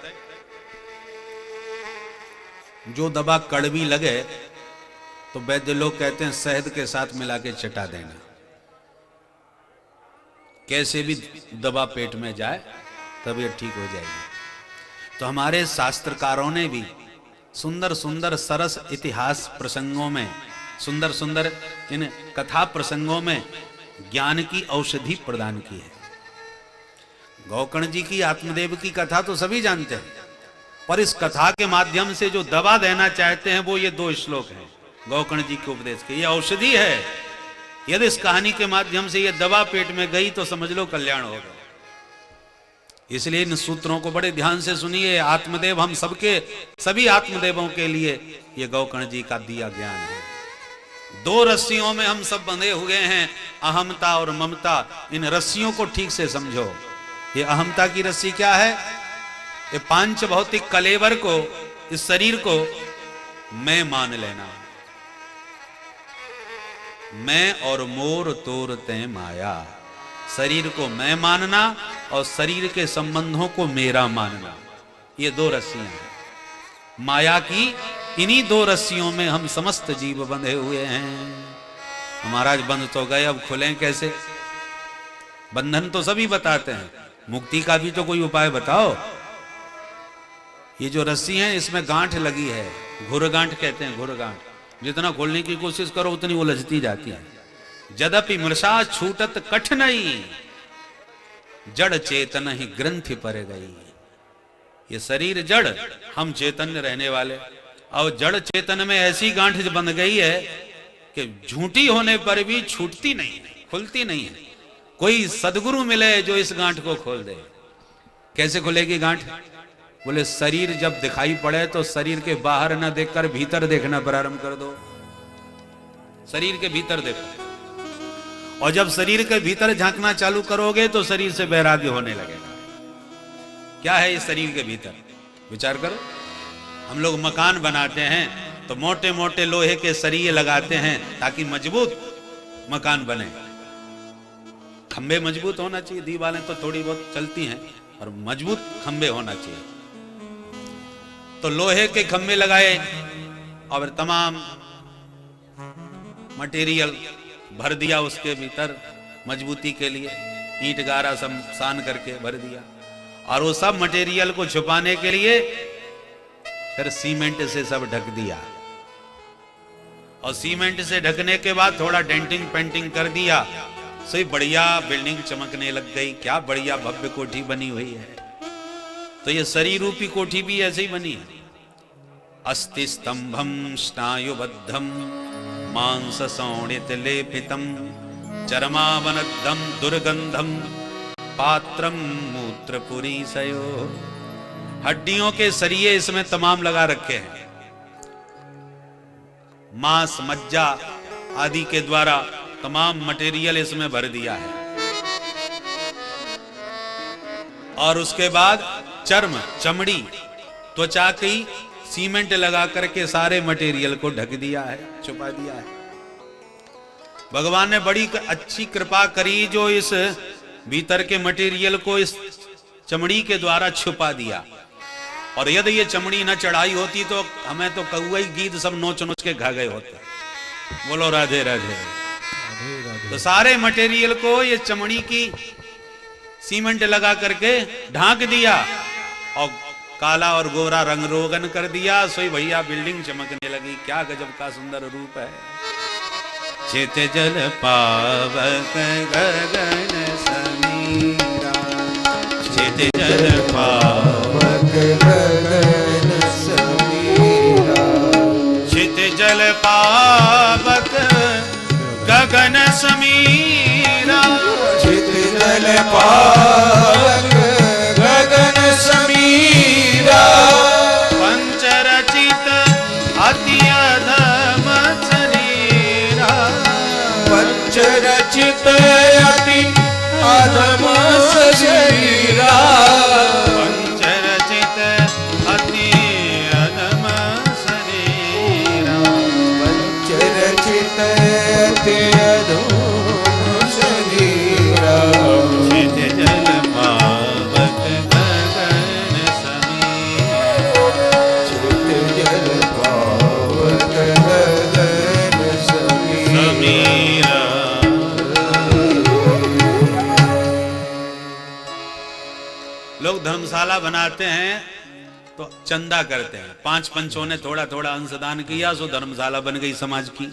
जो दवा कड़वी लगे तो वैद्य लोग कहते हैं शहद के साथ मिला के चटा देना, कैसे भी दवा पेट में जाए तबीयत ठीक हो जाएगी। तो हमारे शास्त्रकारों ने भी सुंदर सुंदर सरस इतिहास प्रसंगों में, सुंदर सुंदर इन कथा प्रसंगों में ज्ञान की औषधि प्रदान की है। गोकर्ण जी की आत्मदेव की कथा तो सभी जानते हैं, पर इस कथा के माध्यम से जो दवा देना चाहते हैं वो ये 2 श्लोक हैं गोकर्ण जी के उपदेश के। ये औषधि है, यदि इस कहानी के माध्यम से ये दवा पेट में गई तो समझ लो कल्याण होगा। इसलिए इन सूत्रों को बड़े ध्यान से सुनिए। आत्मदेव हम सबके, सभी आत्मदेवों के लिए ये गोकर्ण जी का दिया ज्ञान है। 2 रस्सियों में हम सब बंधे हुए हैं, अहमता और ममता। इन रस्सियों को ठीक से समझो। ये अहमता की रस्सी क्या है? ये पांच भौतिक कलेवर को, इस शरीर को मैं मान लेना। मैं और मोर तोर तय माया, शरीर को मैं मानना और शरीर के संबंधों को मेरा मानना, ये दो रस्सियां हैं माया की। इन्हीं दो रस्सियों में हम समस्त जीव बंधे हुए हैं। महाराज बंध तो गए, अब खुलें कैसे? बंधन तो सभी बताते हैं, मुक्ति का भी तो कोई उपाय बताओ। ये जो रस्सी है इसमें गांठ लगी है, घुर गांठ कहते हैं, घुर गांठ। जितना खोलने की कोशिश करो उतनी उलझती जाती है। जदपि मृषा छूटत कठिनाई, जड़ चेतन ही ग्रंथि पर गई। ये शरीर जड़, हम चैतन्य रहने वाले। और जड़ चेतन में ऐसी गांठ बंध गई है कि झूठी होने पर भी छूटती नहीं है, खुलती नहीं है। कोई सदगुरु मिले जो इस गांठ को खोल दे। कैसे खुलेगी गांठ? बोले शरीर जब दिखाई पड़े तो शरीर के बाहर ना देखकर भीतर देखना प्रारंभ कर दो। शरीर के भीतर देखो, और जब शरीर के भीतर झांकना चालू करोगे तो शरीर से वैराग्य होने लगेगा। क्या है इस शरीर के भीतर? विचार करो। हम लोग मकान बनाते हैं तो मोटे मोटे लोहे के सरिये लगाते हैं ताकि मजबूत मकान बने। खंबे मजबूत होना चाहिए, दीवारें तो थोड़ी बहुत चलती हैं, और मजबूत खंबे होना चाहिए। तो लोहे के खंबे लगाए और तमाम मटेरियल भर दिया उसके भीतर मजबूती के लिए, ईंट गारा सब सान करके भर दिया। और वो सब मटेरियल को छुपाने के लिए फिर सीमेंट से सब ढक दिया। और सीमेंट से ढकने के बाद थोड़ा डेंटिंग पेंटिंग कर दिया, सही बढ़िया बिल्डिंग चमकने लग गई। क्या बढ़िया भव्य कोठी बनी हुई है। तो ये शरीर रूपी कोठी भी ऐसे ही बनी है। अस्ति स्तंभम स्नायुबद्धम मांस सौणित लेपितम चरमावनद्धम दुर्गंधम पात्रम मूत्रपुरी सयो। हड्डियों के सरिये इसमें तमाम लगा रखे हैं। मांस मज्जा आदि के द्वारा तमाम मटेरियल इसमें भर दिया है। और उसके बाद चर्म, चमड़ी, त्वचा की सीमेंट लगा करके सारे मटेरियल को ढक दिया है, छुपा दिया है। भगवान ने बड़ी अच्छी कृपा करी जो इस भीतर के मटेरियल को इस चमड़ी के द्वारा छुपा दिया। और यदि ये चमड़ी न चढ़ाई होती तो हमें तो कौआ गीत सब नोच नोच के खा गए होते। बोलो राधे राधे। तो सारे मटेरियल को ये चमड़ी की सीमेंट लगा करके ढांक दिया और काला और गोरा रंग रोगन कर दिया। सोई भैया बिल्डिंग चमकने लगी। क्या गजब का सुंदर रूप है। चित जल पावक गगन समीरा, चित जल पावक गगन समीरा, चित जल पावक गगन समीरा, चित जल पावक गगन समीरा, पंचरचित अति अधम शरीरा, पंचरचित अति अधम शरीरा, पंचरचित अति अधम शरीरा, पंचरचित अति अधम शरीरा, चित जल पावक गगन समीरा, चित जल पावक गगन समीरा। लोग धर्मशाला बनाते हैं तो चंदा करते हैं। 5 पंचों ने थोड़ा थोड़ा अंशदान किया सो धर्मशाला बन गई समाज की।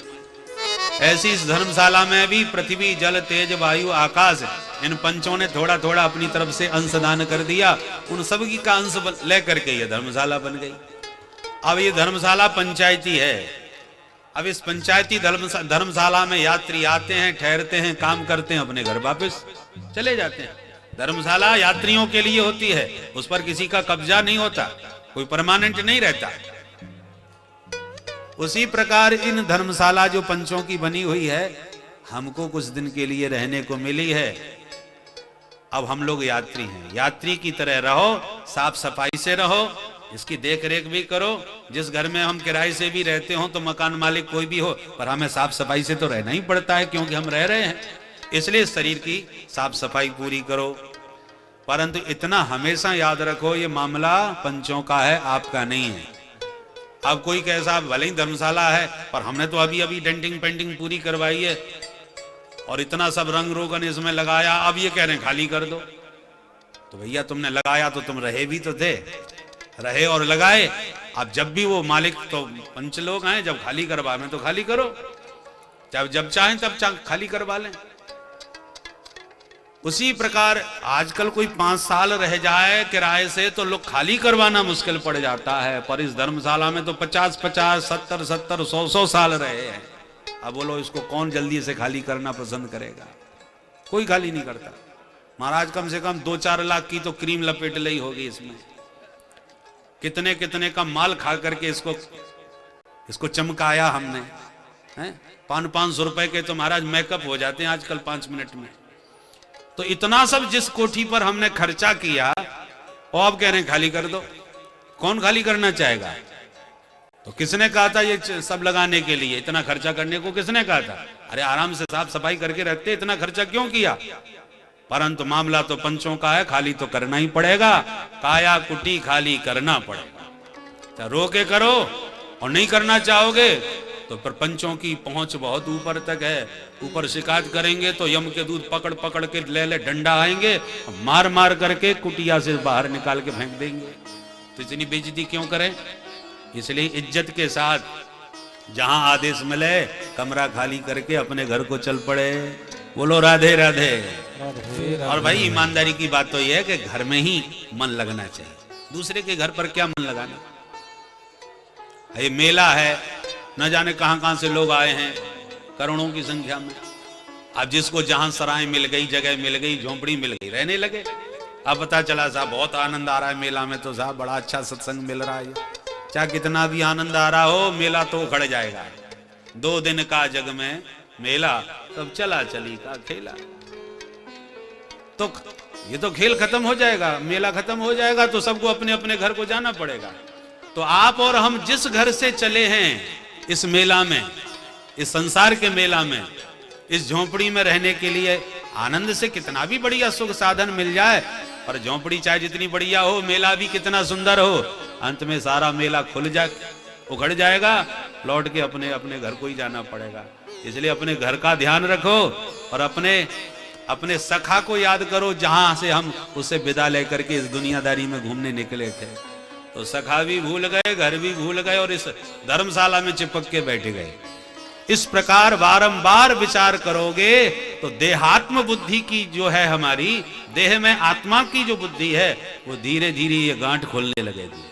ऐसी इस धर्मशाला में भी पृथ्वी, जल, तेज, वायु, आकाश, इन पंचों ने थोड़ा थोड़ा अपनी तरफ से अंशदान कर दिया। उन सब की का अंश लेकर के ये धर्मशाला बन गई। अब ये धर्मशाला पंचायती है। अब इस पंचायती धर्मशाला में यात्री आते हैं, ठहरते हैं, काम करते हैं, अपने घर वापस चले जाते हैं। धर्मशाला यात्रियों के लिए होती है, उस पर किसी का कब्जा नहीं होता, कोई परमानेंट नहीं रहता। उसी प्रकार इन धर्मशाला जो पंचों की बनी हुई है, हमको कुछ दिन के लिए रहने को मिली है। अब हम लोग यात्री हैं। यात्री की तरह रहो, साफ सफाई से रहो, इसकी देख रेख भी करो। जिस घर में हम किराए से भी रहते हो तो मकान मालिक कोई भी हो, पर हमें साफ सफाई से तो रहना ही पड़ता है, क्योंकि हम रह रहे हैं। इसलिए शरीर की साफ सफाई पूरी करो। परंतु इतना हमेशा याद रखो, ये मामला पंचों का है, आपका नहीं है। अब कोई कहे साहब भले ही धर्मशाला है, पर हमने तो अभी अभी डेंटिंग पेंटिंग पूरी करवाई है और इतना सब रंग रोगन इसमें लगाया, अब ये कह रहे हैं खाली कर दो। तो भैया तुमने लगाया तो तुम रहे भी तो थे, रहे और लगाए। अब जब भी वो मालिक तो पंच लोग हैं, जब खाली करवा में तो खाली करो, जब चाहें तब खाली करवा लें। उसी प्रकार आजकल कोई 5 साल रह जाए किराए से तो लोग खाली करवाना मुश्किल पड़ जाता है, पर इस धर्मशाला में तो 50-50, 70-70, 100-100 साल रहे हैं। अब बोलो इसको कौन जल्दी से खाली करना पसंद करेगा? कोई खाली नहीं करता। महाराज कम से कम 2-4 लाख की तो क्रीम लपेट ली होगी इसमें, कितने कितने का माल खा करके इसको चमकाया हमने, हैं? 500-500 रुपए के तो महाराज मेकअप हो जाते हैं आजकल 5 मिनट में। तो इतना सब जिस कोठी पर हमने खर्चा किया और अब कह रहे हैं खाली कर दो। कौन खाली करना चाहेगा? तो किसने कहा था ये सब लगाने के लिए, इतना खर्चा करने को किसने कहा था? अरे आराम से साफ सफाई करके रखते, इतना खर्चा क्यों किया? परंतु मामला तो पंचों का है, खाली तो करना ही पड़ेगा। काया कुटी खाली करना पड़ेगा। रो के करो और नहीं करना चाहोगे तो पर पंचों की पहुंच बहुत ऊपर तक है। ऊपर शिकायत करेंगे तो यम के दूध पकड़ पकड़ के ले डंडा आएंगे, मार मार करके कुटिया से बाहर निकाल के फेंक देंगे। तो इतनी बेइज्जती क्यों करें? इसलिए इज्जत के साथ जहां आदेश मिले कमरा खाली करके अपने घर को चल पड़े। बोलो राधे राधे। और भाई ईमानदारी की बात तो यह है कि घर में ही मन लगना चाहिए, दूसरे के घर पर क्या मन लगाना। ये मेला है, न जाने कहां कहां से लोग आए हैं, करोड़ों की संख्या में। अब जिसको जहां सराय मिल गई, जगह मिल गई, झोंपड़ी मिल गई, रहने लगे। अब पता चला साहब बहुत आनंद आ रहा है मेला में, तो साहब बड़ा अच्छा सत्संग मिल रहा है। चाहे कितना भी आनंद आ रहा हो, मेला तो उखड़ जाएगा। 2 दिन का जग में मेला, तब चला चली का खेला। तो ये तो खेल खत्म हो जाएगा, मेला खत्म हो जाएगा, तो सबको अपने अपने घर को जाना पड़ेगा। तो आप और हम जिस घर से चले हैं इस मेला में, इस संसार के मेला में, इस झोंपड़ी में रहने के लिए, आनंद से कितना भी बढ़िया सुख साधन मिल जाए, पर झोंपड़ी चाहे जितनी बढ़िया हो, मेला भी कितना सुंदर हो, अंत में सारा मेला खुल जाए, उखड़ जाएगा, लौट के अपने अपने घर को ही जाना पड़ेगा। इसलिए अपने घर का ध्यान रखो और अपने सखा को याद करो, जहां से हम उसे विदा लेकर के इस दुनियादारी में घूमने निकले थे। तो सखा भी भूल गए, घर भी भूल गए और इस धर्मशाला में चिपक के बैठ गए। इस प्रकार बारंबार विचार करोगे तो देहात्म बुद्धि की जो है, हमारी देह में आत्मा की जो बुद्धि है, वो धीरे धीरे ये गांठ खोलने लगेगी।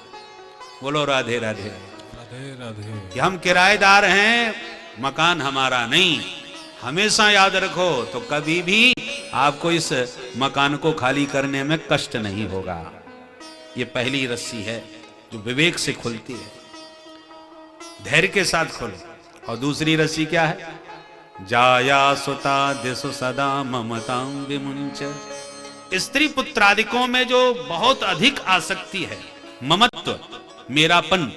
बोलो राधे राधे। राधे राधे। कि हम किराएदार हैं, मकान हमारा नहीं। हमेशा याद रखो, तो कभी भी आपको इस मकान को खाली करने में कष्ट नहीं होगा। ये पहली रस्सी है जो विवेक से खुलती है, धैर्य के साथ खोलो। और दूसरी रस्सी क्या है? जाया सुता दिसु सदा ममतां विमुंच। स्त्री पुत्रादिकों में जो बहुत अधिक आसक्ति है, ममत्व, मेरापन,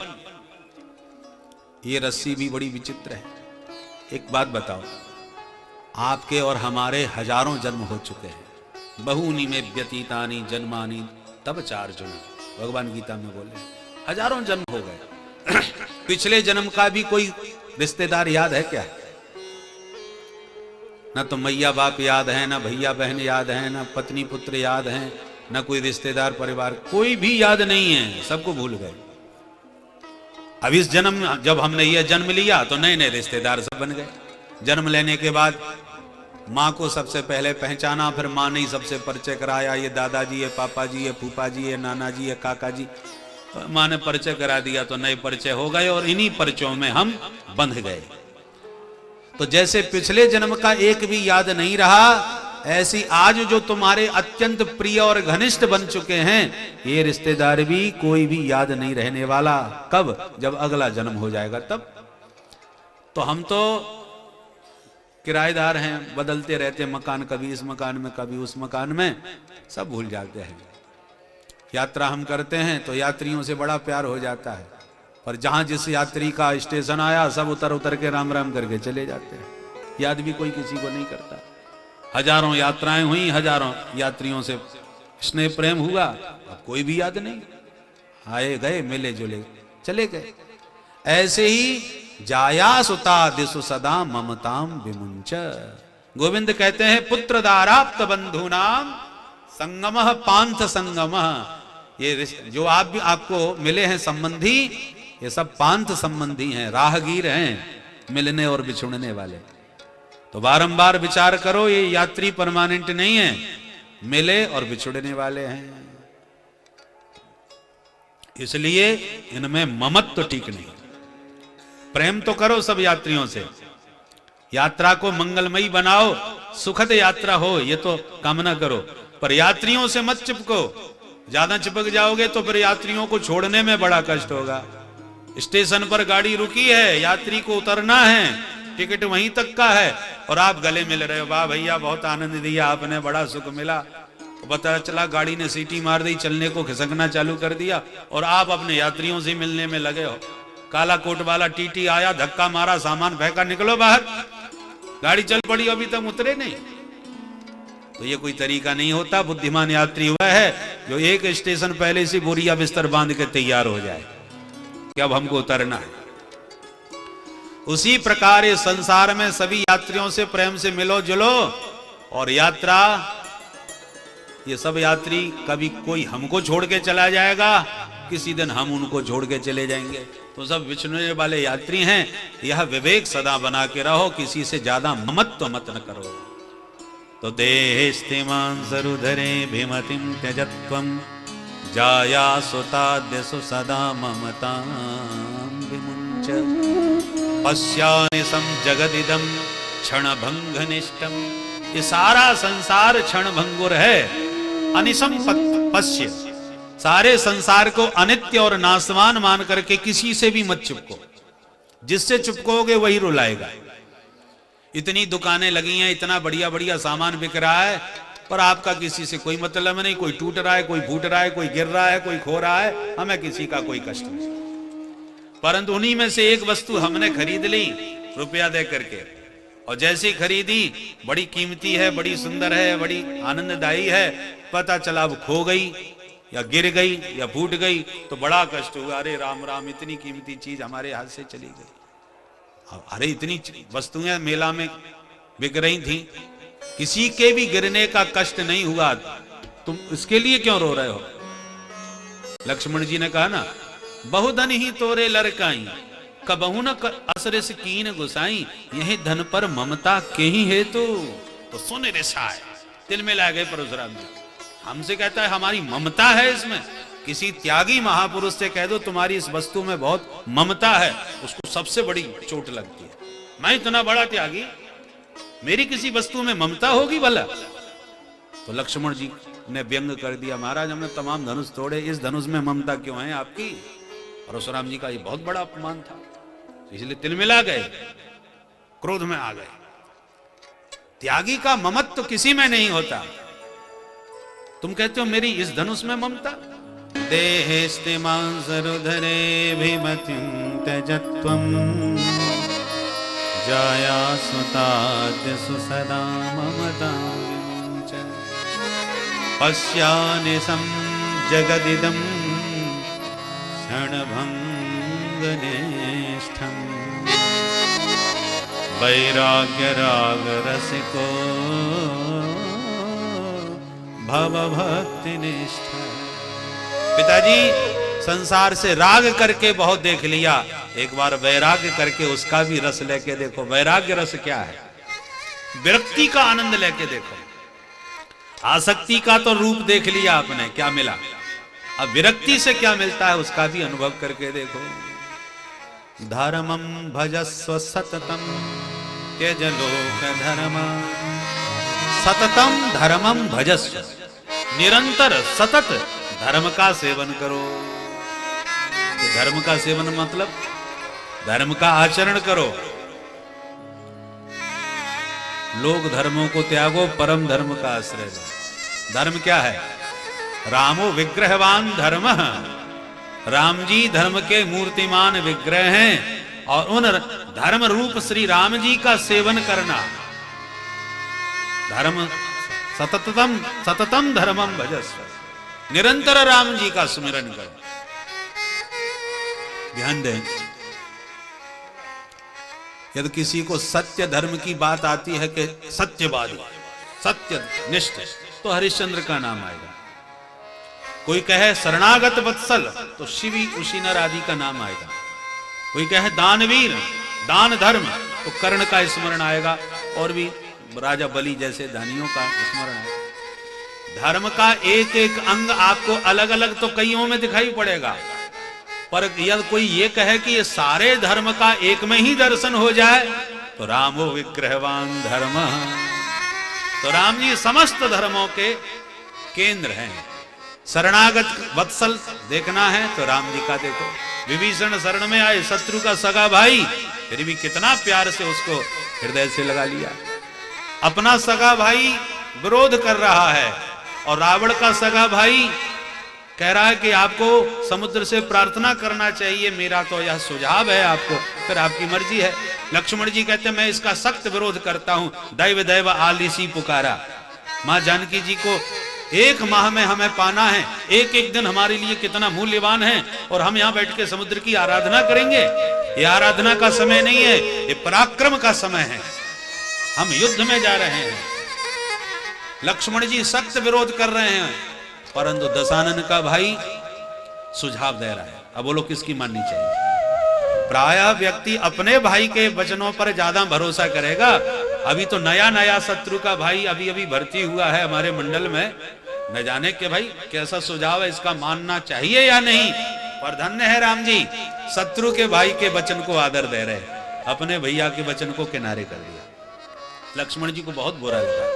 ये रस्सी भी बड़ी विचित्र है। एक बात बताओ, आपके और हमारे हजारों जन्म हो चुके हैं। बहुनी में व्यतीतानी जन्मानी तब 4 जन्म, भगवान गीता में बोले, हजारों जन्म हो गए। पिछले जन्म का भी कोई रिश्तेदार याद है क्या? ना तो मैया बाप याद है, ना भैया बहन याद है, ना पत्नी पुत्र याद है, ना कोई रिश्तेदार परिवार, कोई भी याद नहीं है, सबको भूल गए। अब इस जन्म, जब हमने ये जन्म लिया तो नए नए रिश्तेदार सब बन गए। जन्म लेने के बाद माँ को सबसे पहले पहचाना, फिर माँ ने ही सबसे परिचय कराया, ये दादाजी, ये पापा जी, ये फूफा जी, ये नाना जी, ये काका जी। माँ ने परिचय करा दिया तो नए परिचय हो गए और इन्हीं परिचयों में हम बंध गए। तो जैसे पिछले जन्म का एक भी याद नहीं रहा, ऐसी आज जो तुम्हारे अत्यंत प्रिय और घनिष्ठ बन चुके हैं, ये रिश्तेदार भी कोई भी याद नहीं रहने वाला। कब? जब अगला जन्म हो जाएगा तब। तो हम तो किराएदार हैं, बदलते रहते मकान, कभी इस मकान में कभी उस मकान में, सब भूल जाते हैं। यात्रा हम करते हैं तो यात्रियों से बड़ा प्यार हो जाता है, पर जहां जिस यात्री का स्टेशन आया सब उतर उतर के राम राम करके चले जाते हैं, याद भी कोई किसी को नहीं करता। हजारों यात्राएं हुई, हजारों यात्रियों से स्नेह प्रेम हुआ, अब कोई भी याद नहीं, आए गए मिले जुले चले गए। ऐसे ही जाया सुता दिसु सदा ममताम विमुंच। गोविंद कहते हैं पुत्र दाराप्त बंधु नाम संगमः पांथ संगमः। ये जो आपको मिले हैं संबंधी, ये सब पांथ संबंधी हैं, राहगीर हैं, मिलने और बिछुड़ने वाले। तो बारंबार विचार करो, ये यात्री परमानेंट नहीं है, मिले और बिछुड़ने वाले हैं। इसलिए इनमें ममत्व तो ठीक नहीं। प्रेम तो करो सब यात्रियों से, यात्रा को मंगलमयी बनाओ, सुखद यात्रा हो, ये तो कामना करो, पर यात्रियों से मत चिपको। ज्यादा चिपक जाओगे तो फिर यात्रियों को छोड़ने में बड़ा कष्ट होगा। स्टेशन पर गाड़ी रुकी है, यात्री को उतरना है, टिकट वहीं तक का है, और आप गले मिल रहे हो, वाह भैया बहुत आनंद दिया आपने, बड़ा सुख मिला। पता चला गाड़ी ने सीटी मार दी, चलने को खिसकना चालू कर दिया, और आप अपने यात्रियों से मिलने में लगे हो। काला कोट वाला टीटी आया, धक्का मारा, सामान फेंका, निकलो बाहर, गाड़ी चल पड़ी, अभी तक उतरे नहीं। तो ये कोई तरीका नहीं होता। बुद्धिमान यात्री वह है जो एक स्टेशन पहले से बोरिया बिस्तर बांध के तैयार हो जाए कि अब हमको उतरना है। उसी प्रकार इस संसार में सभी यात्रियों से प्रेम से मिलो जुलो, और यात्रा, ये सब यात्री कभी कोई हमको छोड़ के चला जाएगा, किसी दिन हम उनको छोड़ के चले जाएंगे, तो सब बिछड़ने वाले यात्री हैं। यह विवेक सदा बना के रहो, किसी से ज्यादा ममत्व मत न करो। तो देहस्तिमान् सरुधरे भिमतिं त्यजत्वं जाया सुताद्यसु सदा ममतां विमुञ्च। पश्यानिशं जगदिदं क्षणभंगनिष्ठं। ये सारा संसार क्षणभंगुर है। अनिशम पश्य, सारे संसार को अनित्य और नाशवान मान करके किसी से भी मत चिपको। जिससे चिपकोगे वही रुलाएगा। इतनी दुकानें लगी हैं, इतना बढ़िया बढ़िया सामान बिक रहा है, पर आपका किसी से कोई मतलब नहीं। कोई टूट रहा है, कोई फूट रहा है, कोई गिर रहा है, कोई खो रहा है, हमें किसी का कोई कष्ट नहीं। परंतु उन्हीं में से एक वस्तु हमने खरीद ली रुपया दे करके, और जैसी खरीदी बड़ी कीमती है, बड़ी सुंदर है, बड़ी आनंददायी है, पता चला अब खो गई या गिर गई या फूट गई, तो बड़ा कष्ट हुआ। अरे राम राम, इतनी कीमती चीज हमारे हाथ से चली गई। अरे इतनी वस्तुएं मेला में बिक रही थी, किसी के भी गिरने का कष्ट नहीं हुआ, तुम इसके लिए क्यों रो रहे हो? लक्ष्मण जी ने कहा ना, बहुधन ही तोरे लड़काई, कबहू न असरिस कीन गुसाई, यही धन पर ममता के ही हेतु। तो सुन रिसाए, दिल में ला गए परशुराम जी। हमसे कहता है हमारी ममता है इसमें। किसी त्यागी महापुरुष से कह दो तुम्हारी इस वस्तु में बहुत ममता है, उसको सबसे बड़ी चोट लगती है। मैं इतना बड़ा त्यागी, मेरी किसी वस्तु में ममता होगी भला? तो लक्ष्मण जी ने व्यंग कर दिया, महाराज हमने तमाम धनुष तोड़े, इस धनुष में ममता क्यों है आपकी? परशुराम जी का ये बहुत बड़ा अपमान था, इसलिए तिलमिला गए, क्रोध में आ गए। त्यागी का ममत्व तो किसी में नहीं होता। तुम कहते हो मेरी इस धनुष में ममता। देहेस्तिमान् सरुधरे भिमतिं त्यजत्वं जाया सुताद्यसु सदा ममतां विमुञ्च। पश्यानिशं जगदिदं क्षणभंगनिष्ठं वैराग्यरागरसिको भवभक्तिनिष्ठा। पिताजी संसार से राग करके बहुत देख लिया, एक बार वैराग्य करके उसका भी रस लेके देखो। वैराग्य रस क्या है? विरक्ति का आनंद लेके देखो। आसक्ति का तो रूप देख लिया आपने, क्या मिला? अब विरक्ति से क्या मिलता है उसका भी अनुभव करके देखो। धर्मं भजस्व सततम त्यज लोक धर्म। सततम धर्मं भजस्व, निरंतर सतत धर्म का सेवन करो। तो धर्म का सेवन मतलब धर्म का आचरण करो। लोक धर्मों को त्यागो, परम धर्म का आश्रय लो। धर्म क्या है? रामो विग्रहवान धर्म। राम जी धर्म के मूर्तिमान विग्रह हैं, और उन धर्म रूप श्री राम जी का सेवन करना। धर्म सततम सततम धर्मम भजस्व, निरंतर राम जी का सुमिरन करो। ध्यान दें, यदि किसी को सत्य धर्म की बात आती है कि सत्यवादी, सत्य निष्ठ, तो हरिश्चंद्र का नाम आएगा। कोई कहे शरणागत वत्सल तो शिवी कुशीनर आदि का नाम आएगा। कोई कहे दानवीर, दान धर्म, तो कर्ण का स्मरण आएगा, और भी राजा बलि जैसे दानियों का स्मरण आएगा। धर्म का एक एक अंग आपको अलग अलग तो कईयों में दिखाई पड़ेगा, पर यदि कोई ये कहे कि ये सारे धर्म का एक में ही दर्शन हो जाए तो रामो विग्रहवान धर्म, तो राम जी समस्त धर्मों के केंद्र हैं। शरणागत वत्सल देखना है तो राम जी का देखो। विभीषण शरण में आए, शत्रु का सगा भाई, फिर भी कितना प्यार से उसको हृदय से लगा लिया। अपना सगा भाई विरोध कर रहा है और रावण का सगा भाई कह रहा है कि आपको समुद्र से प्रार्थना करना चाहिए, मेरा तो यह सुझाव है, आपको फिर आपकी मर्जी है। लक्ष्मण जी कहते मैं इसका सख्त विरोध करता हूं। दैव दैव आलिसी पुकारा, मां जानकी जी को 1 माह में हमें पाना है, एक एक दिन हमारे लिए कितना मूल्यवान है, और हम यहाँ बैठ के समुद्र की आराधना करेंगे। ये आराधना का समय नहीं है, ये पराक्रम का समय है, हम युद्ध में जा रहे हैं। लक्ष्मण जी सख्त विरोध कर रहे हैं, परंतु दशानन का भाई सुझाव दे रहा है। अब बोलो किसकी माननी चाहिए? प्रायः व्यक्ति अपने भाई के वचनों पर ज्यादा भरोसा करेगा। अभी तो नया नया शत्रु का भाई अभी अभी भर्ती हुआ है हमारे मंडल में, न जाने के भाई कैसा सुझाव है, इसका मानना चाहिए या नहीं। पर धन्य है राम जी, शत्रु के भाई के वचन को आदर दे रहे, अपने भैया के वचन को किनारे कर दिया। लक्ष्मण जी को बहुत बुरा लगा,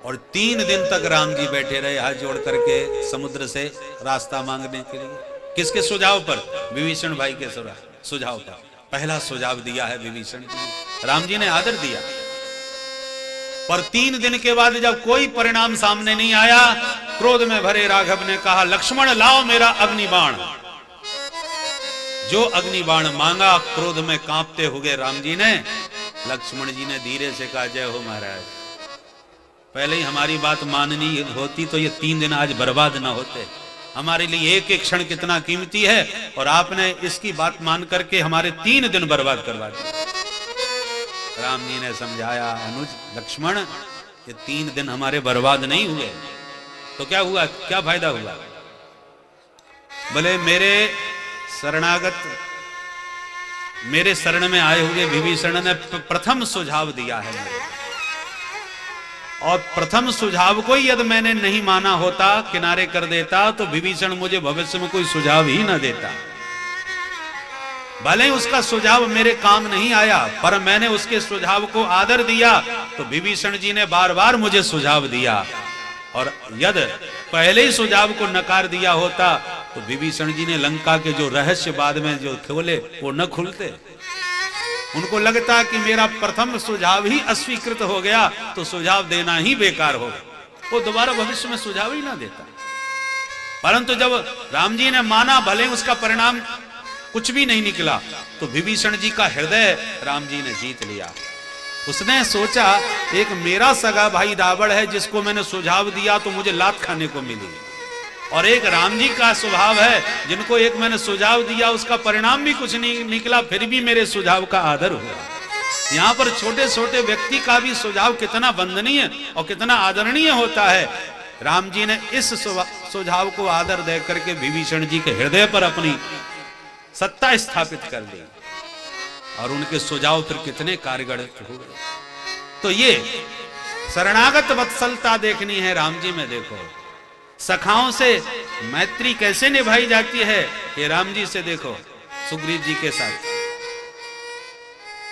और 3 दिन तक राम जी बैठे रहे हाथ जोड़ करके समुद्र से रास्ता मांगने के लिए। किसके सुझाव पर? विभीषण भाई के सुझाव पर। पहला सुझाव दिया है विभीषण जी, राम जी ने आदर दिया। पर 3 दिन के बाद जब कोई परिणाम सामने नहीं आया, क्रोध में भरे राघव ने कहा लक्ष्मण लाओ मेरा अग्निबाण। जो अग्निबाण मांगा, क्रोध में कांपते हुए राम जी ने, लक्ष्मण जी ने धीरे से कहा जय हो महाराज, पहले ही हमारी बात माननी होती तो ये 3 दिन आज बर्बाद ना होते। हमारे लिए एक एक क्षण कितना कीमती है, और आपने इसकी बात मान करके हमारे 3 दिन बर्बाद करवा दिए। राम जी ने समझाया अनुज लक्ष्मण, ये 3 दिन हमारे बर्बाद नहीं हुए तो क्या हुआ, क्या फायदा हुआ? बोले मेरे शरणागत, मेरे शरण में आए हुए विभीषण ने प्रथम सुझाव दिया है मेरे, और प्रथम सुझाव को यदि मैंने नहीं माना होता, किनारे कर देता, तो विभीषण मुझे भविष्य में कोई सुझाव ही ना देता। भले उसका सुझाव मेरे काम नहीं आया, पर मैंने उसके सुझाव को आदर दिया, तो विभीषण जी ने बार बार मुझे सुझाव दिया। और यदि पहले ही सुझाव को नकार दिया होता तो विभीषण जी ने लंका के जो रहस्य बाद में जो खोले वो न खुलते। उनको लगता कि मेरा प्रथम सुझाव ही अस्वीकृत हो गया तो सुझाव देना ही बेकार हो, वो दोबारा भविष्य में सुझाव ही ना देता। परंतु जब राम जी ने माना, भले उसका परिणाम कुछ भी नहीं निकला, तो विभीषण जी का हृदय राम जी ने जीत लिया। उसने सोचा एक मेरा सगा भाई रावण है जिसको मैंने सुझाव दिया तो मुझे लात खाने को मिली, और एक राम जी का स्वभाव है जिनको एक मैंने सुझाव दिया उसका परिणाम भी कुछ नहीं निकला, फिर भी मेरे सुझाव का आदर हुआ। यहाँ पर छोटे छोटे व्यक्ति का भी सुझाव कितना वंदनीय और कितना आदरणीय होता है। राम जी ने इस सुझाव को आदर दे करके विभीषण जी के हृदय पर अपनी सत्ता स्थापित कर दी, और उनके सुझाव फिर कितने कारगर हुए। तो ये शरणागत वत्सलता देखनी है राम जी में। देखो सखाओं से मैत्री कैसे निभाई जाती है, ये राम जी से देखो। सुग्रीव जी के साथ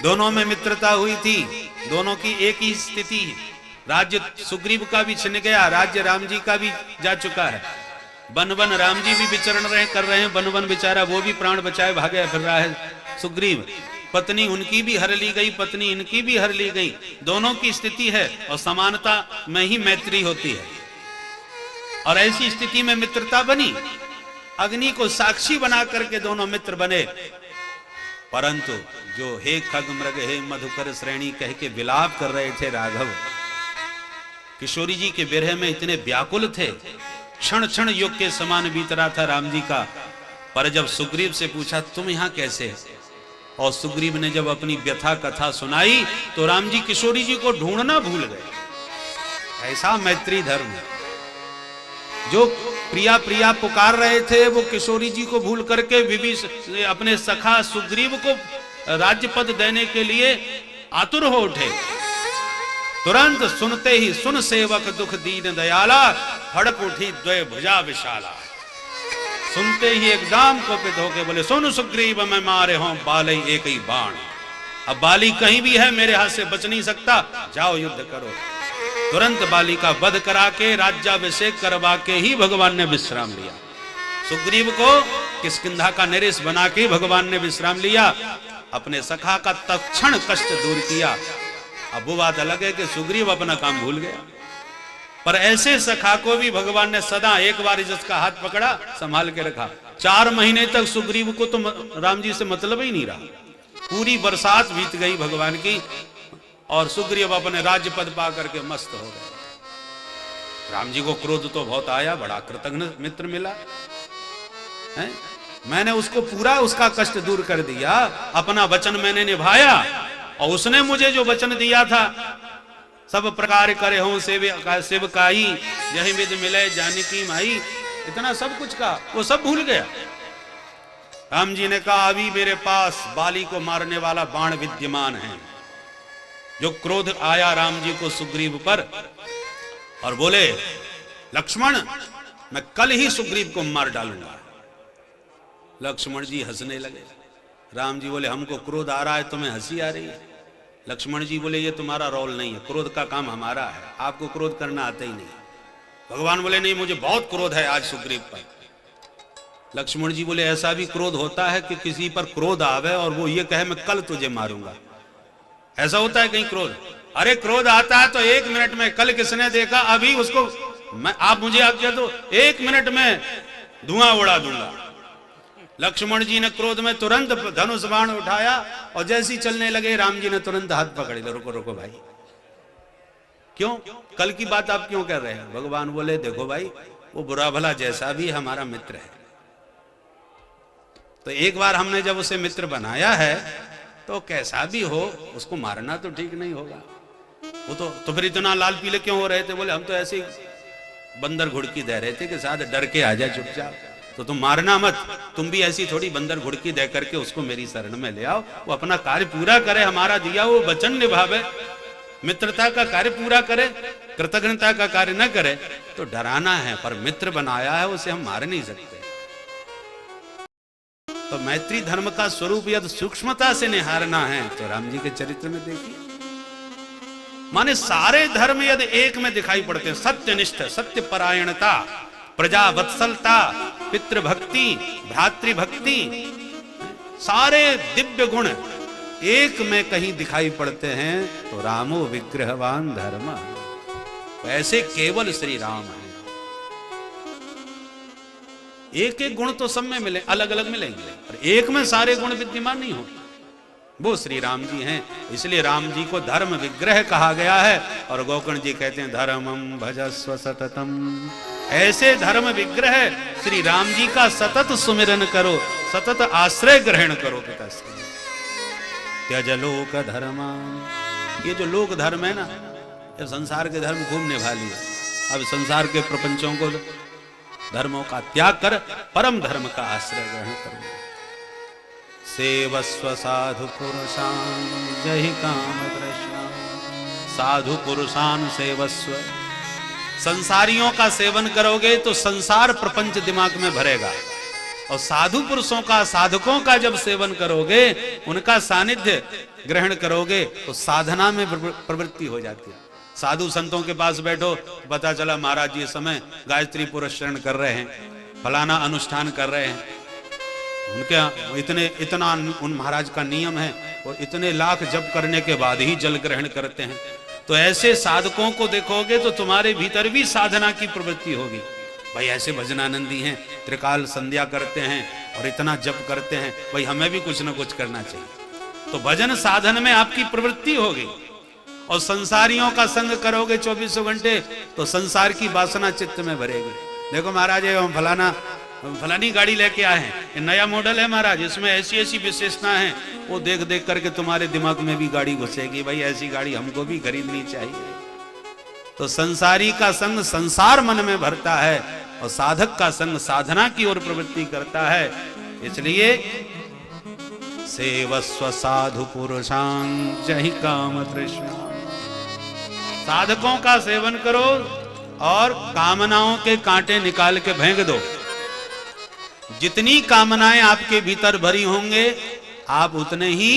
दोनों में मित्रता हुई थी, दोनों की एक ही स्थिति। राज्य सुग्रीव का भी छिन गया, राज्य राम जी का भी जा चुका है। वन वन राम जी भी विचरण कर रहे हैं, वन वन बेचारा वो भी प्राण बचाए भागे फिर रहा है सुग्रीव। पत्नी उनकी भी हर ली गई, पत्नी इनकी भी हर ली गई। दोनों की स्थिति है, और समानता में ही मैत्री होती है। और ऐसी स्थिति में मित्रता बनी, अग्नि को साक्षी बना करके दोनों मित्र बने। परंतु जो हे खग मृग हे मधुकर श्रेणी कह के विलाप कर रहे थे राघव, किशोरी जी के विरह में इतने व्याकुल थे, क्षण क्षण युग के समान बीत रहा था राम जी का। पर जब सुग्रीव से पूछा तुम यहां कैसे, और सुग्रीव ने जब अपनी व्यथा कथा सुनाई तो राम जी किशोरी जी को ढूंढना भूल गए। ऐसा मैत्री धर्म, जो प्रिया प्रिया पुकार रहे थे वो किशोरी जी को भूल करके विभीषण अपने सखा सुग्रीव को राज्य पद देने के लिए आतुर हो उठे। तुरंत सुनते ही सुन सेवक दुख दीन दयाला, फड़क उठी द्वय भुजा विशाला। सुनते ही एकदम कोपित होके बोले सुन सुग्रीव मैं मारे हों बाली एक ही बाण। अब बाली कहीं भी है मेरे हाथ से बच नहीं सकता, जाओ युद्ध करो। तुरंत बाली का वध करा के राज्याभिषेक करवा के ही भगवान ने विश्राम लिया। सुग्रीव को किष्किंधा का नरेश बना के भगवान ने विश्राम लिया, अपने सखा का तत्क्षण कष्ट दूर किया। अब वो बात अलग है कि सुग्रीव अपना काम भूल गया, पर ऐसे सखा को भी भगवान ने सदा एक बार जिसका हाथ पकड़ा संभाल के रखा। 4 महीने तक सुग्रीव को तो राम जी से मतलब ही नहीं रहा। पूरी बरसात बीत गई भगवान की और सुग्रीव अपने राज्य पद पा करके मस्त हो गए। राम जी को क्रोध तो बहुत आया, बड़ा कृतज्ञ मित्र मिला है? मैंने उसको पूरा उसका कष्ट दूर कर दिया, अपना वचन मैंने निभाया और उसने मुझे जो वचन दिया था सब प्रकार करे हों सेवकाई यही विध मिले जानकी माई, इतना सब कुछ का वो सब भूल गया। राम जी ने कहा अभी मेरे पास बाली को मारने वाला बाण विद्यमान है। जो क्रोध आया राम जी को सुग्रीव पर और बोले लक्ष्मण मैं कल ही सुग्रीव को मार डालूंगा। लक्ष्मण जी हंसने लगे। राम जी बोले हमको क्रोध आ रहा है, तुम्हें हंसी आ रही है। लक्ष्मण जी बोले ये तुम्हारा रोल नहीं है, क्रोध का काम हमारा है, आपको क्रोध करना आता ही नहीं। भगवान बोले नहीं मुझे बहुत क्रोध है आज सुग्रीव पर। लक्ष्मण जी बोले ऐसा भी क्रोध होता है कि किसी पर क्रोध आवे और वो ये कहे मैं कल तुझे मारूंगा, ऐसा होता है कहीं क्रोध? अरे क्रोध आता है तो 1 मिनट में, कल किसने देखा अभी उसको मैं आप मुझे आज्ञा दो 1 मिनट में धुआं उड़ा दूंगा। लक्ष्मण जी ने क्रोध में तुरंत धनुष बाण उठाया और जैसी चलने लगे राम जी ने तुरंत हाथ पकड़ लिया, रुको रुको भाई, क्यों कल की बात आप क्यों कर रहे हैं? भगवान बोले देखो भाई वो बुरा भला जैसा भी हमारा मित्र है, तो एक बार हमने जब उसे मित्र बनाया है तो कैसा भी हो उसको मारना तो ठीक नहीं होगा। वो तो फिर इतना लाल पीले क्यों हो रहे थे? बोले हम तो ऐसे बंदर घुड़की दे रहे थे कि साथ डर के आ जाए चुपचाप, तो तुम मारना मत, तुम भी ऐसी थोड़ी बंदर घुड़की दे करके उसको मेरी शरण में ले आओ, वो अपना कार्य पूरा करे, हमारा दिया वो वचन निभावे, मित्रता का कार्य पूरा करे, कृतज्ञता का कार्य न करे तो डराना है, पर मित्र बनाया है उसे हम मार नहीं सकते। तो मैत्री धर्म का स्वरूप यदि सूक्ष्मता से निहारना है तो राम जी के चरित्र में देखिए, माने सारे धर्म यदि एक में दिखाई पड़ते हैं, सत्यनिष्ठ, सत्य परायणता, प्रजा वत्सलता, पितृभक्ति, भ्रातृभक्ति, सारे दिव्य गुण एक में कहीं दिखाई पड़ते हैं तो रामो विग्रहवान धर्म, ऐसे केवल श्री राम है। एक एक गुण तो सब में मिले, अलग अलग मिलेंगे, पर एक में सारे गुण विद्यमान नहीं होते, वो श्री राम जी हैं। इसलिए राम जी को धर्म विग्रह कहा गया है और गोकर्ण जी कहते हैं धर्मम भजस्व सततम, ऐसे धर्म विग्रह श्री राम जी का सतत सुमिरन करो, सतत आश्रय ग्रहण करो पिताश्री। त्यज लोक धर्म, ये जो लोक धर्म है ना, ये संसार के धर्म खूब निभा लिया, अब संसार के प्रपंचों को धर्मों का त्याग कर परम धर्म का आश्रय ग्रहण करो। सेवस्व साधु पुरुषान जहि काम कृष्ण, साधु पुरुषान सेवस्व, संसारियों का सेवन करोगे तो संसार प्रपंच दिमाग में भरेगा, और साधु पुरुषों का, साधकों का जब सेवन करोगे, उनका सानिध्य ग्रहण करोगे तो साधना में प्रवृत्ति हो जाती है। साधु संतों के पास बैठो, पता चला महाराज जी इस समय गायत्री पुरस्चरण कर रहे हैं, फलाना अनुष्ठान कर रहे हैं, उनके इतना उन महाराज का नियम है और इतने लाख जप करने के बाद ही जल ग्रहण करते हैं। तो ऐसे साधकों को देखोगे तो तुम्हारे भीतर भी साधना की प्रवृत्ति होगी। भाई ऐसे भजनानंदी हैं, त्रिकाल संध्या करते हैं और इतना जप करते हैं, भाई हमें भी कुछ ना कुछ करना चाहिए। तो भजन साधन में आपकी प्रवृत्ति होगी। और संसारियों का संग करोगे 24 घंटे तो संसार की वासना चित्त में भरेगी। देखो महाराज हम फलानी गाड़ी लेके आए हैं, ये नया मॉडल है महाराज, इसमें ऐसी ऐसी विशेषता है, वो देख देख करके तुम्हारे दिमाग में भी गाड़ी घुसेगी, भाई ऐसी गाड़ी हमको भी खरीदनी चाहिए। तो संसारी का संग संसार मन में भरता है और साधक का संग साधना की ओर प्रवृत्ति करता है। इसलिए सेवस्व साधु पुरुषां जहि काम तृष्णा, साधकों का सेवन करो और कामनाओं के कांटे निकाल के फेंक दो। जितनी कामनाएं आपके भीतर भरी होंगे आप उतने ही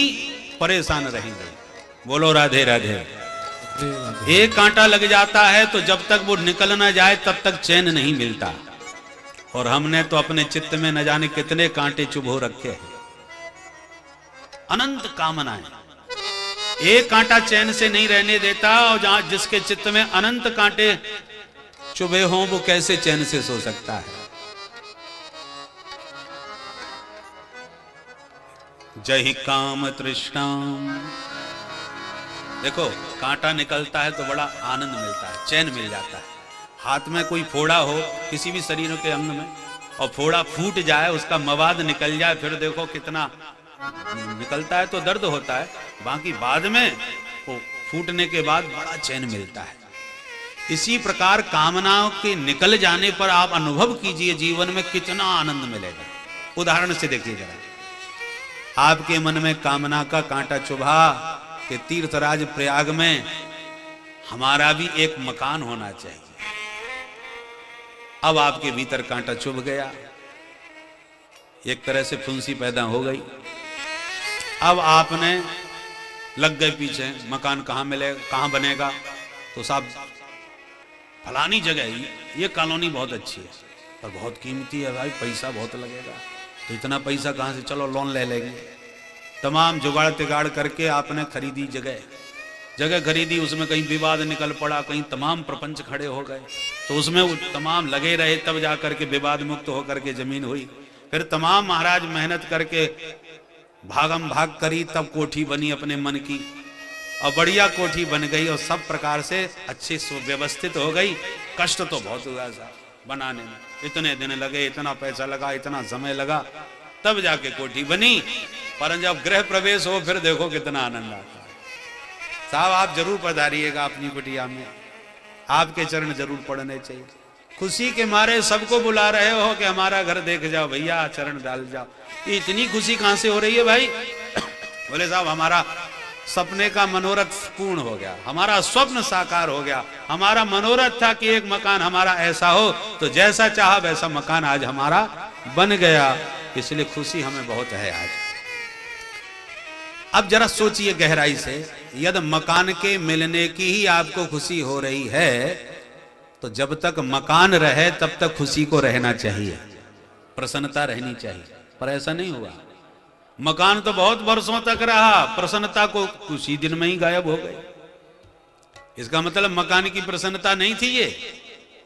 परेशान रहेंगे। बोलो राधे राधे। एक कांटा लग जाता है तो जब तक वो निकल ना जाए तब तक चैन नहीं मिलता। और हमने तो अपने चित्त में न जाने कितने कांटे चुभो रखे हैं, अनंत कामनाएं। एक कांटा चैन से नहीं रहने देता, और जहां जिसके चित्त में अनंत कांटे चुभे हों वो कैसे चैन से सो सकता है। जहि काम तृष्णा। देखो कांटा निकलता है तो बड़ा आनंद मिलता है, चैन मिल जाता है। हाथ में कोई फोड़ा हो किसी भी शरीर के अंग में और फोड़ा फूट जाए, उसका मवाद निकल जाए, फिर देखो कितना निकलता है तो दर्द होता है, बाकी बाद में वो फूटने के बाद बड़ा चैन मिलता है। इसी प्रकार कामनाओं के निकल जाने पर आप अनुभव कीजिए जीवन में कितना आनंद मिलेगा। उदाहरण से देखिए जरा, आपके मन में कामना का कांटा चुभा कि तीर्थराज प्रयाग में हमारा भी एक मकान होना चाहिए। अब आपके भीतर कांटा चुभ गया, एक तरह से फुंसी पैदा हो गई। अब आपने लग गए पीछे, मकान कहाँ मिलेगा, कहाँ बनेगा, तो साहब फलानी जगह ये कॉलोनी बहुत अच्छी है पर बहुत कीमती है भाई, पैसा बहुत लगेगा, तो इतना पैसा कहाँ से, चलो लोन ले लेंगे। तमाम जुगाड़ तिगाड़ करके आपने खरीदी जगह खरीदी, उसमें कहीं विवाद निकल पड़ा, कहीं तमाम प्रपंच खड़े हो गए, तो उसमें वो तमाम लगे रहे, तब जा करके विवाद मुक्त होकर के जमीन हुई। फिर तमाम महाराज मेहनत करके भागम भाग करी, तब कोठी बनी अपने मन की, और बढ़िया कोठी बन गई और सब प्रकार से अच्छी सुव्यवस्थित हो गई। कष्ट तो बहुत हुआ साहब बनाने में, इतने दिन लगे, इतना पैसा लगा, इतना समय लगा, तब जाके कोठी बनी। पर जब गृह प्रवेश हो फिर देखो कितना आनंद आता है। साहब आप जरूर पधारिएगा अपनी कुटिया में, आपके चरण जरूर पड़ने चाहिए। खुशी के मारे सबको बुला रहे हो कि हमारा घर देख जाओ भैया, चरण डाल जाओ। ये इतनी खुशी कहां से हो रही है भाई? बोले साहब हमारा सपने का मनोरथ पूर्ण हो गया, हमारा स्वप्न साकार हो गया। हमारा मनोरथ था कि एक मकान हमारा ऐसा हो, तो जैसा चाहा वैसा मकान आज हमारा बन गया, इसलिए खुशी हमें बहुत है आज। अब जरा सोचिए गहराई से, यदि मकान के मिलने की ही आपको खुशी हो रही है तो जब तक मकान रहे तब तक खुशी को रहना चाहिए, प्रसन्नता रहनी चाहिए, पर ऐसा नहीं हुआ। मकान तो बहुत वर्षों तक रहा, प्रसन्नता को कुछ ही दिन में ही गायब हो गई। इसका मतलब मकान की प्रसन्नता नहीं थी ये,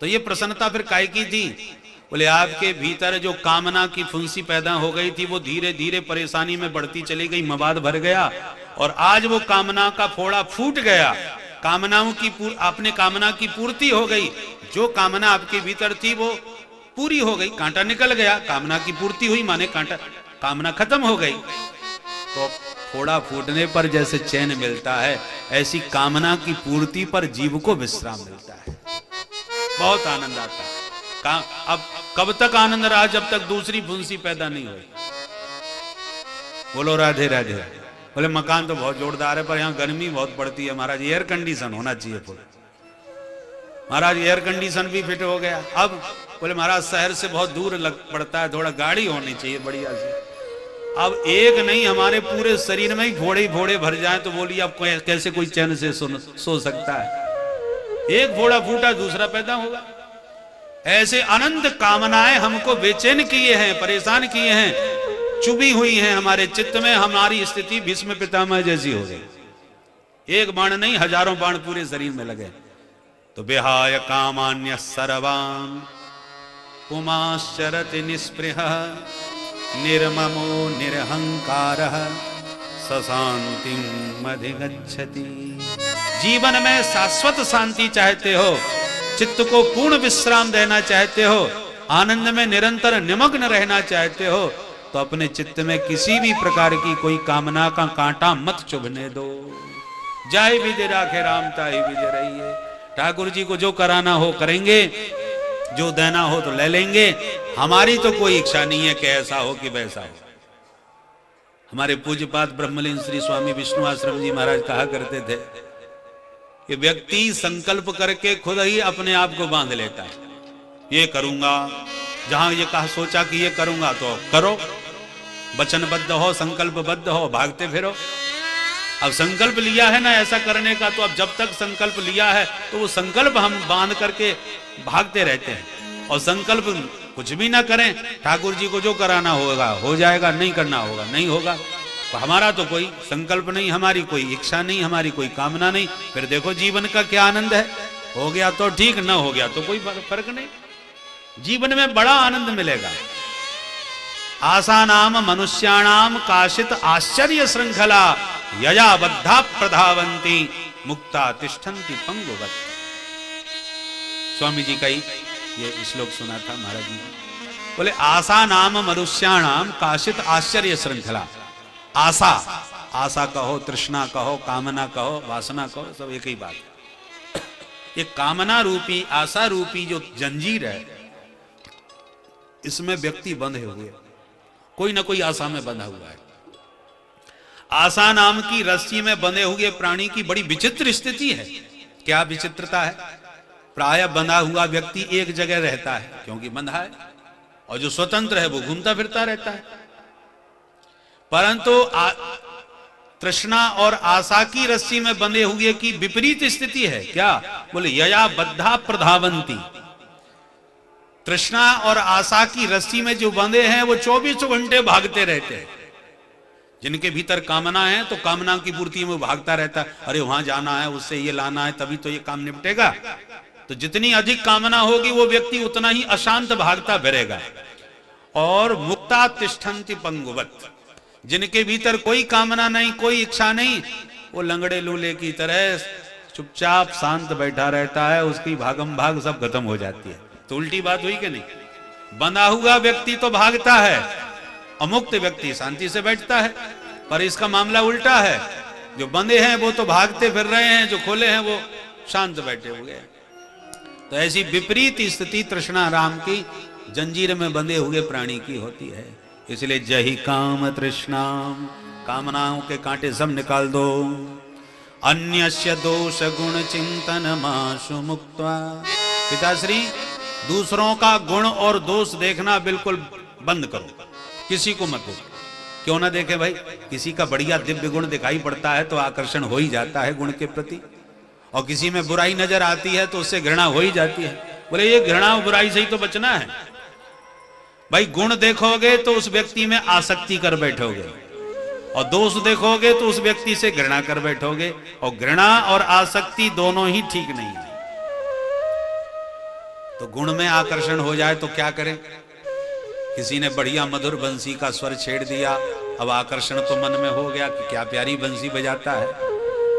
तो ये प्रसन्नता फिर काय की थी? बोले आपके भीतर जो कामना की फुंसी पैदा हो गई थी वो धीरे धीरे परेशानी में बढ़ती चली गई, मवाद भर गया, और आज वो कामना का फोड़ा फूट गया। कामनाओं की आपने कामना की पूर्ति हो गई, जो कामना आपके भीतर थी वो पूरी हो गई, कांटा निकल गया, कामना की पूर्ति हुई माने कामना खत्म हो गई। तो फोड़ा फूटने पर जैसे चैन मिलता है, ऐसी कामना की पूर्ति पर जीव को विश्राम मिलता है, बहुत आनंद आता है। अब कब तक आनंद रहा? जब तक दूसरी फुंसी पैदा नहीं हुई। बोलो राधे राधे। बोले मकान तो बहुत जोरदार है पर यहाँ गर्मी बहुत पड़ती है महाराज, एयर कंडीशन होना चाहिए पूरा। महाराज एयर कंडीशन भी फिट हो गया। अब बोले महाराज शहर से बहुत दूर लग पड़ता है, थोड़ा गाड़ी होनी चाहिए बढ़िया सी। अब एक नहीं हमारे पूरे शरीर में ही फोड़े फोड़े भर जाए तो बोलिए अब कैसे कोई चैन से सो सकता है? एक फोड़ा फूटा दूसरा पैदा होगा। ऐसे अनंत कामनाएं हमको बेचैन किए हैं, परेशान किए हैं, चुभी हुई हैं हमारे चित्त में। हमारी स्थिति भीष्म पितामह जैसी हो गई। एक बाण नहीं हजारों बाण पूरे शरीर में लगे। तो विहाय कामान्य सर्वान् पुमाश्चरति निस्पृहः निर्ममो निरहंकारः सशांतिम अधिगच्छति। जीवन में शाश्वत शांति चाहते हो, चित्त को पूर्ण विश्राम देना चाहते हो, आनंद में निरंतर निमग्न रहना चाहते हो, तो अपने चित्त में किसी भी प्रकार की कोई कामना का कांटा मत चुभने दो। जाय विधि राखे राम ताहि विधि रहिए। ठाकुर जी को जो कराना हो करेंगे, जो देना हो तो ले लेंगे। हमारी तो कोई इच्छा नहीं है कि ऐसा हो कि वैसा हो। हमारे पूज्यपाद ब्रह्मलीन श्री स्वामी विष्णु आश्रम जी महाराज कहा करते थे कि व्यक्ति संकल्प करके खुद ही अपने आप को बांध लेता है। ये करूंगा, जहां ये कहा सोचा कि ये करूंगा तो करो, वचनबद्ध हो, संकल्पबद्ध हो, भागते फिरो। अब संकल्प लिया है ना ऐसा करने का, तो अब जब तक संकल्प लिया है तो वो संकल्प हम बांध करके भागते रहते हैं। और संकल्प कुछ भी ना करें, ठाकुर जी को जो कराना होगा हो जाएगा, नहीं करना होगा नहीं होगा। तो हमारा तो कोई संकल्प नहीं, हमारी कोई इच्छा नहीं, हमारी कोई कामना नहीं। फिर देखो जीवन का क्या आनंद है। हो गया तो ठीक, न हो गया तो कोई फर्क नहीं। जीवन में बड़ा आनंद मिलेगा। आशा नाम मनुष्याणाम काशित आश्चर्य श्रृंखला यया बद्धा प्रधावंती मुक्ता तिष्ठन्ति पंगुवत। स्वामी जी का ही ये श्लोक सुना था महाराज जी। बोले आशा नाम मनुष्याणाम काशित आश्चर्य श्रृंखला। आशा, आशा कहो, तृष्णा कहो, कामना कहो, वासना कहो, सब एक ही बात। ये कामना रूपी, आशा रूपी जो जंजीर है, इसमें व्यक्ति बंधे हुए, कोई ना कोई आशा में बंधा हुआ है। आशा नाम की रस्सी में बंधे हुए प्राणी की बड़ी विचित्र स्थिति है। क्या विचित्रता है? प्रायः बंधा हुआ व्यक्ति एक जगह रहता है क्योंकि बंधा है, और जो स्वतंत्र है वो घूमता फिरता रहता है। परंतु तृष्णा और आशा की रस्सी में बंधे हुए की विपरीत स्थिति है। क्या? बोले यया बद्धा प्रधावंती। तृष्णा और आशा की रस्सी में जो बंधे हैं वो 24 घंटे भागते रहते हैं। जिनके भीतर कामना है तो कामना की पूर्ति में भागता रहता है। अरे वहां जाना है, उससे ये लाना है, तभी तो ये काम निपटेगा। तो जितनी अधिक कामना होगी वो व्यक्ति उतना ही अशांत भागता फिरेगा। और मुक्ता तिष्ठन्ति पंगुवत। जिनके भीतर कोई कामना नहीं, कोई इच्छा नहीं, वो लंगड़े लूले की तरह चुपचाप शांत बैठा रहता है। उसकी भागम भाग सब खत्म हो जाती है। तो उल्टी बात हुई कि नहीं? बंधा हुआ व्यक्ति तो भागता है, अमुक्त व्यक्ति शांति से बैठता है। पर इसका मामला उल्टा है। जो बंधे हैं वो तो भागते फिर रहे हैं, जो खोले हैं वो शांत बैठे हुए हैं। तो ऐसी विपरीत स्थिति तृष्णा राम की जंजीर में बंधे हुए प्राणी की होती है। इसलिए जहि काम तृष्णाम, कामनाओं के कांटे सब निकाल दो। अन्यस्य दोष गुण चिंतन माशु मुक्त्वा। पिताश्री, दूसरों का गुण और दोष देखना बिल्कुल बंद करो, किसी को मत देखो। क्यों ना देखे भाई? किसी का बढ़िया दिव्य गुण दिखाई पड़ता है तो आकर्षण हो ही जाता है गुण के प्रति, और किसी में बुराई नजर आती है तो उससे घृणा हो ही जाती है। बोले ये घृणा और बुराई से ही तो बचना है भाई। गुण देखोगे तो उस व्यक्ति में आसक्ति कर बैठोगे, और दोष देखोगे तो उस व्यक्ति से घृणा कर बैठोगे, और घृणा और आसक्ति दोनों ही ठीक नहीं है। तो गुण में आकर्षण हो जाए तो क्या करें? किसी ने बढ़िया मधुर बंसी का स्वर छेड़ दिया, अब आकर्षण तो मन में हो गया कि क्या प्यारी बंसी बजाता है।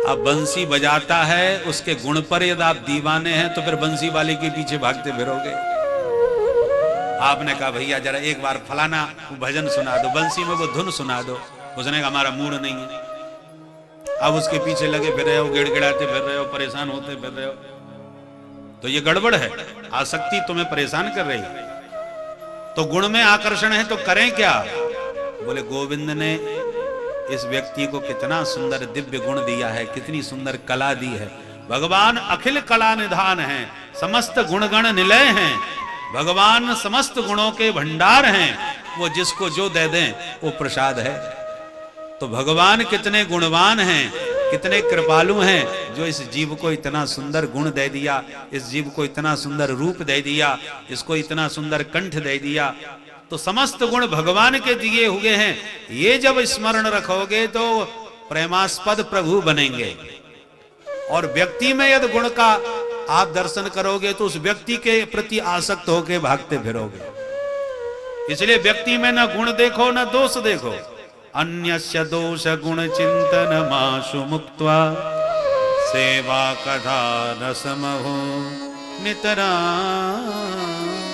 अब बंसी बजाता है, उसके गुण पर यदि आप दीवाने हैं तो फिर बंसी वाले के पीछे भागते फिरोगे। आपने कहा भैया जरा एक बार फलाना भजन सुना दो, बंसी में वो धुन सुना दो। उसने कहा हमारा मूड नहीं है। अब उसके पीछे लगे फिर रहे हो, गिड़गिड़ाते फिर रहे हो, परेशान होते फिर रहे हो, तो ये गड़बड़ है। आसक्ति तुम्हें परेशान कर रही है। तो गुण में आकर्षण है तो करें क्या? बोले गोविंद ने इस व्यक्ति को कितना सुंदर दिव्य गुण दिया है, कितनी सुंदर कला दी है। भगवान अखिल कला निधान है, समस्त गुणगण निलय हैं। भगवान समस्त गुणों के भंडार हैं। वो जिसको जो दे दें वो प्रसाद है। तो भगवान कितने गुणवान हैं, कितने कृपालु हैं, जो इस जीव को इतना सुंदर गुण दे दिया, इस जीव को इतना सुंदर रूप दे दिया, इसको इतना सुंदर कंठ दे दिया। तो समस्त गुण भगवान के दिए हुए हैं। ये जब स्मरण रखोगे तो प्रेमास्पद प्रभु बनेंगे। और व्यक्ति में यदि गुण का आप दर्शन करोगे तो उस व्यक्ति के प्रति आसक्त होकर भागते फिरोगे। इसलिए व्यक्ति में ना गुण देखो ना दोष देखो, अन्यस्य दोष गुण चिंतन माशु मुक्त्वा सेवा कथा रसमहो नितरा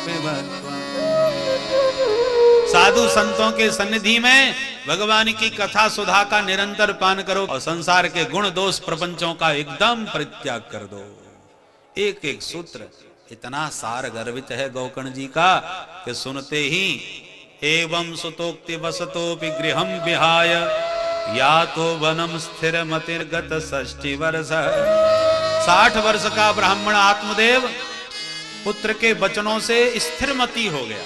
पिबत्वा। साधु संतों के सन्निधि में भगवान की कथा सुधा का निरंतर पान करो और संसार के गुण दोष प्रपंचों का एकदम परित्याग कर दो। एक एक सूत्र इतना सार गर्वित है गौकर्ण जी का कि सुनते ही एवं सुतोक्ति वसतोपि गृहं विहाय या तो वनम स्थिर मतिर्गत 60 वर्ष। 60 वर्ष का ब्राह्मण आत्मदेव पुत्र के वचनों से स्थिर मति हो गया।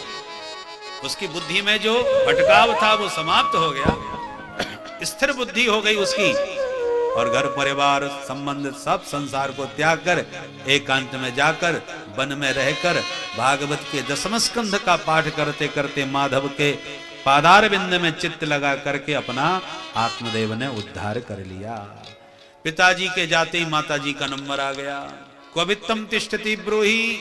उसकी बुद्धि में जो भटकाव था वो समाप्त हो गया, स्थिर बुद्धि हो गई उसकी। और घर परिवार संबंध सब संसार को त्याग कर एकांत में जाकर वन में रहकर भागवत के 10वें स्कंध का पाठ करते करते माधव के पादार बिंद में चित्त लगा करके अपना आत्मदेव ने उद्धार कर लिया। पिताजी के जाते ही माताजी का नंबर आ गया। क्ववित्तम तिष्ठति ब्रूहि।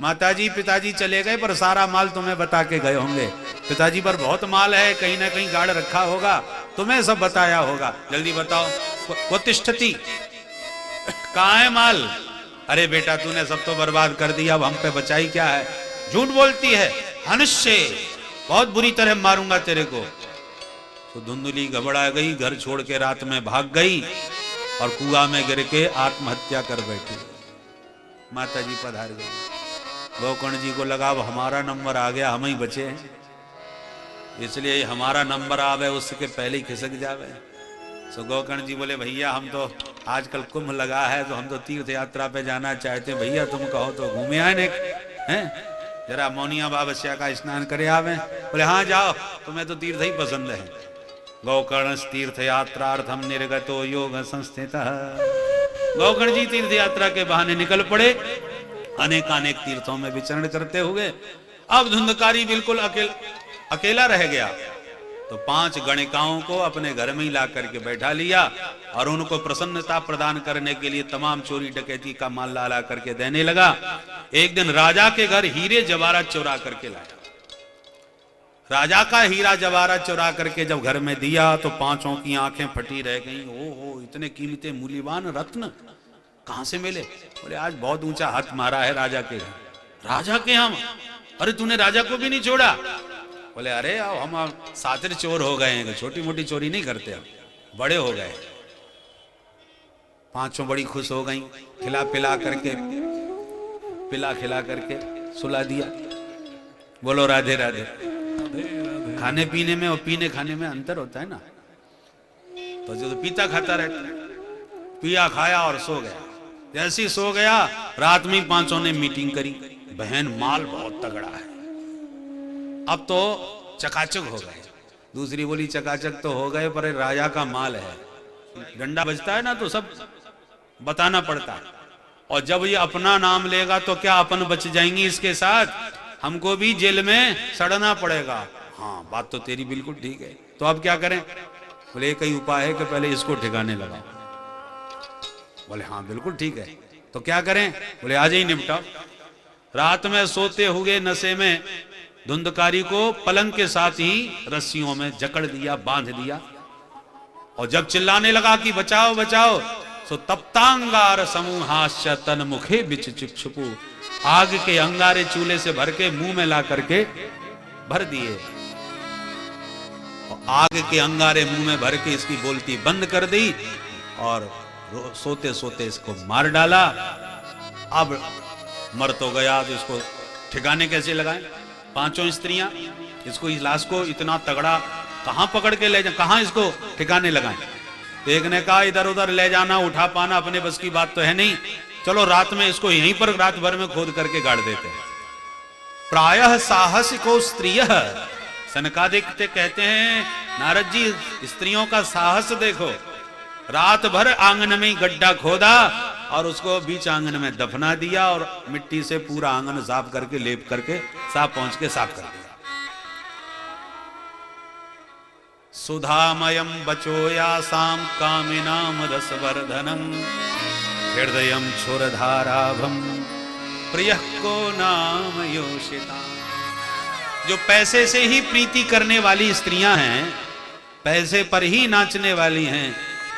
माताजी पिताजी चले गए पर सारा माल तुम्हें बता के गए होंगे। पिताजी पर बहुत माल है, कहीं ना कहीं गाड़ रखा होगा, तुम्हें सब बताया होगा, जल्दी बताओ। वो तिष्ठति, कहाँ है माल? अरे बेटा तूने सब तो बर्बाद कर दिया, अब हम पे बचाई क्या है? झूठ बोलती है, हनुष्य बहुत बुरी तरह मारूंगा तेरे को। तो धुंधली घबरा गई, घर छोड़ के रात में भाग गई और कुआं में गिर के आत्महत्या कर बैठी। माताजी पधार गई। गौकर्ण जी को लगा अब हमारा नंबर आ गया, हम ही बचे हैं, इसलिए हमारा नंबर आवे उसके पहले ही खिसक जावे। तो गौकर्ण जी बोले भैया हम तो आजकल कुंभ लगा है तो हम तो तीर्थ यात्रा पे जाना चाहते हैं, भैया तुम कहो तो घूमे आए हैं, जरा मौनिया बाबस्या का स्नान करे आवे। बोले हाँ जाओ, तुम्हें तो तीर्थ ही पसंद है। गौकर्ण तीर्थ यात्रार्थम निर्गतो योग संस्थितः। गौकर्ण जी तीर्थ यात्रा के बहाने निकल पड़े, अनेकानेक तीर्थों में विचरण करते हुए। अब धुंधकारी बिल्कुल अकेला रह गया, तो 5 गणिकाओं को अपने घर में ही ला करके बैठा लिया और उनको प्रसन्नता प्रदान करने के लिए तमाम चोरी डकैती का माल ला करके देने लगा। एक दिन राजा के घर हीरे जवाहरात चुरा करके लाया। राजा का हीरा जवाहरात चुरा करके जब घर में दिया तो 5 की आंखें फटी रह गईं। ओहो, इतने कीमती मूल्यवान रत्न कहां से मिले? बोले आज बहुत ऊंचा हाथ मारा है राजा के घर। राजा के हम? अरे तूने राजा को भी नहीं छोड़ा? बोले अरे हम सातिर चोर हो गए हैं, छोटी मोटी चोरी नहीं करते, हम बड़े हो गए। 5 बड़ी खुश हो गई, खिला खिला करके सुला दिया। बोलो राधे राधे। खाने पीने में और पीने खाने में अंतर होता है ना, तो जो पीता खाता रहता है, पिया खाया और सो गया। जैसे ही सो गया रात में 5 ने मीटिंग करी, बहन माल बहुत तगड़ा है, अब तो चकाचक हो गए। दूसरी बोली चकाचक तो हो गए पर राजा का माल है, डंडा बजता है ना तो सब बताना पड़ता है, और जब ये अपना नाम लेगा तो क्या अपन बच जाएंगी इसके साथ? हमको भी जेल में सड़ना पड़ेगा। हाँ बात तो तेरी बिल्कुल ठीक है, तो अब क्या करें? बोले एक ही उपाय है कि पहले इसको ठिकाने लगाओ। बोले हाँ बिल्कुल ठीक है, तो क्या करें? बोले आज ही निपटाओ। रात में सोते हुए नशे में धुंधकारी को पलंग के साथ ही रस्सियों में जकड़ दिया, बांध दिया, और जब चिल्लाने लगा कि बचाओ बचाओ, तो तप्तांगार समूहाश्च तन मुखे बिच चिक्षुपु। आग के अंगारे चूल्हे से भर के मुंह में ला करके भर दिए, और आग के अंगारे मुंह में भर के इसकी बोलती बंद कर दी और सोते सोते इसको मार डाला। अब मर तो गया, तो इसको ठिकाने कैसे लगाएं? 5 स्त्रियां इसको, इस लाश को इतना तगड़ा कहां पकड़ के ले जाए, कहां इसको ठिकाने लगाएं? एक ने कहा इधर उधर ले जाना, उठा पाना अपने बस की बात तो है नहीं, चलो रात में इसको यहीं पर रात भर में खोद करके गाड़ देते हैं। प्रायः साहसिको स्त्रियः। सनकादित्य कहते हैं नारद जी स्त्रियों का साहस देखो, रात भर आंगन में गड्ढा खोदा और उसको बीच आंगन में दफना दिया और मिट्टी से पूरा आंगन साफ करके लेप करके साफ पहुंच के साफ कर दिया। सुधामयम बचोयासाम कामिनाम रसवर्धनम हृदयम क्षुरधाराभम प्रियः को नाम योषिता। जो पैसे से ही प्रीति करने वाली स्त्रियां हैं पैसे पर ही नाचने वाली हैं,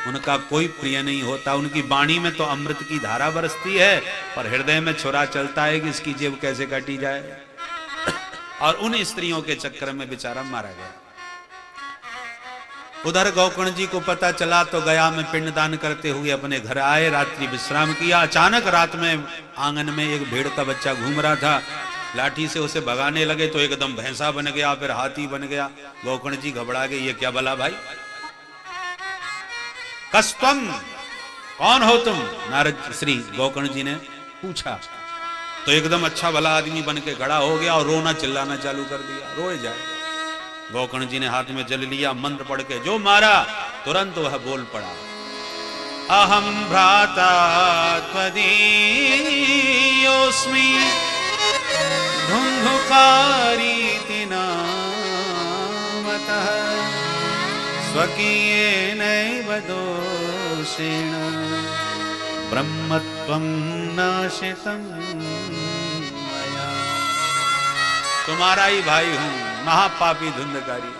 उनका कोई प्रिय नहीं होता। उनकी वाणी में तो अमृत की धारा बरसती है, पर हृदय में छुरा चलता है कि इसकी जेब कैसे काटी जाए। और उन स्त्रियों के चक्कर में बेचारा मारा गया। उधर गोकर्ण जी को पता चला तो गया में पिंडदान करते हुए अपने घर आए, रात्रि विश्राम किया। अचानक रात में आंगन में एक भेड़ का बच्चा घूम रहा था, लाठी से उसे भगाने लगे तो एकदम भैंसा बन गया, फिर हाथी बन गया। गोकर्ण जी घबरा गए, ये क्या भला भाई? कस्तम, कौन हो तुम? नारद श्री गोकर्ण जी ने पूछा तो एकदम अच्छा भला आदमी बन के खड़ा हो गया और रोना चिल्लाना चालू कर दिया, रोए जाए। गोकर्ण जी ने हाथ में जल लिया, मंत्र पढ़ के जो मारा तुरंत वह बोल पड़ा, अहम भ्राता त्वदीयोऽस्मि धुंधुकारीति नामतः स्वकीयेनैव दोषेण ब्रह्मत्वं नाशितं मया। तुम्हारा ही भाई हूं, महापापी धुंधकारी।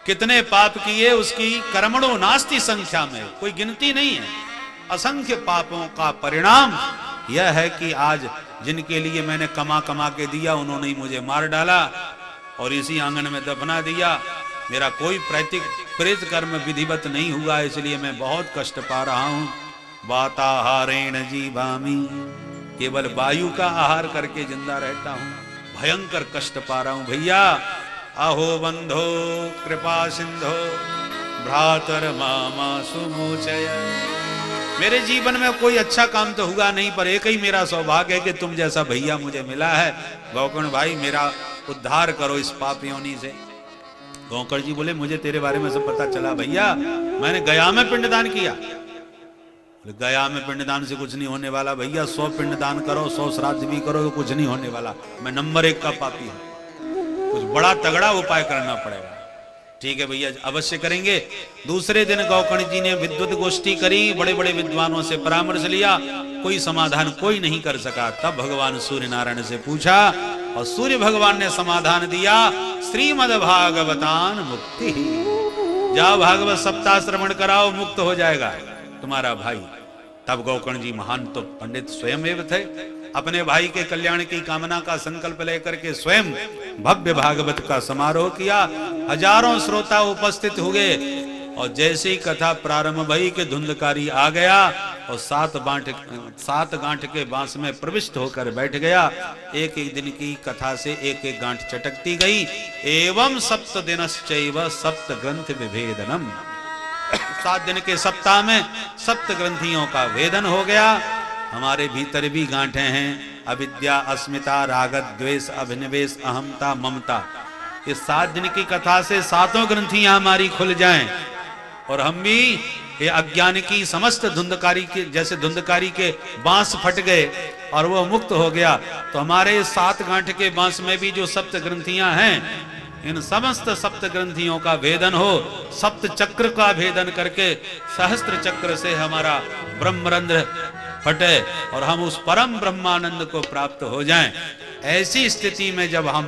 कितने पाप किए उसकी कर्मणो नास्ति संख्या में, कोई गिनती नहीं है। असंख्य पापों का परिणाम यह है कि आज जिनके लिए मैंने कमा कमा के दिया उन्होंने ही मुझे मार डाला और इसी आंगन में दफना दिया। मेरा कोई प्रेत कर्म विधिवत नहीं हुआ, इसलिए मैं बहुत कष्ट पा रहा हूं। वाताहारेण जीवामि, केवल वायु का आहार करके जिंदा रहता हूं, भयंकर कष्ट पा रहा हूं भैया। अहो बंधो कृपा सिंधो भ्रातर मामा सुमोचय। मेरे जीवन में कोई अच्छा काम तो हुआ नहीं, पर एक ही मेरा सौभाग्य है कि तुम जैसा भैया मुझे मिला है। गोकर्ण भाई मेरा उद्धार करो इस पाप योनि से। गोकर्ण जी बोले, मुझे तेरे बारे में सब पता चला भैया, मैंने गया में पिंडदान किया। गया में पिंडदान से कुछ नहीं होने वाला भैया, 100 पिंडदान करो, 100 श्राद्ध भी करो तो कुछ नहीं होने वाला। मैं नंबर 1 का पापी हूं, कुछ बड़ा तगड़ा उपाय करना पड़ेगा। ठीक है भैया, अवश्य करेंगे। दूसरे दिन गोकर्ण जी ने विद्वत गोष्ठी करी, बड़े बड़े विद्वानों से परामर्श लिया, कोई समाधान कोई नहीं कर सका। तब भगवान सूर्य नारायण से पूछा और सूर्य भगवान ने समाधान दिया, श्रीमद् भागवतान मुक्ति। जाओ भागवत सप्ताह श्रवण कराओ, मुक्त हो जाएगा तुम्हारा भाई। तब गोकर्ण जी महान तो पंडित स्वयं एव थे, अपने भाई के कल्याण की कामना का संकल्प लेकर के स्वयं भव्य भागवत का समारोह किया। हजारों श्रोता उपस्थित हुए और जैसे ही कथा प्रारंभ भई के धुंधकारी आ गया और 7 गांठ के बांस में प्रविष्ट होकर बैठ गया। एक एक दिन की कथा से एक एक गांठ चटकती गई। एवं 7 दिनश्चैव 7 ग्रंथ विभेदनम। 7 दिन के सप्ताह में 7 ग्रंथियों का वेदन हो गया। हमारे भीतर भी गांठें हैं, अविद्या, अस्मिता, राग, द्वेष, अभिनिवेश, अहमता, ममता। इस 7 दिन की कथा से 7 ग्रंथियां हमारी खुल जाएं और हम भी ये अज्ञान की समस्त धुंधकारी के जैसे धुंधकारी के बांस फट गए और वो मुक्त हो गया, तो हमारे 7 गांठ के बांस में भी जो 7 ग्रंथियां हैं, इन समस्त 7 ग्रंथियों का भेदन हो। 7 चक्र का भेदन करके सहस्त्र चक्र से हमारा ब्रह्मरंध्र फटे और हम उस परम ब्रह्मानंद को प्राप्त हो जाएं। ऐसी स्थिति में जब हम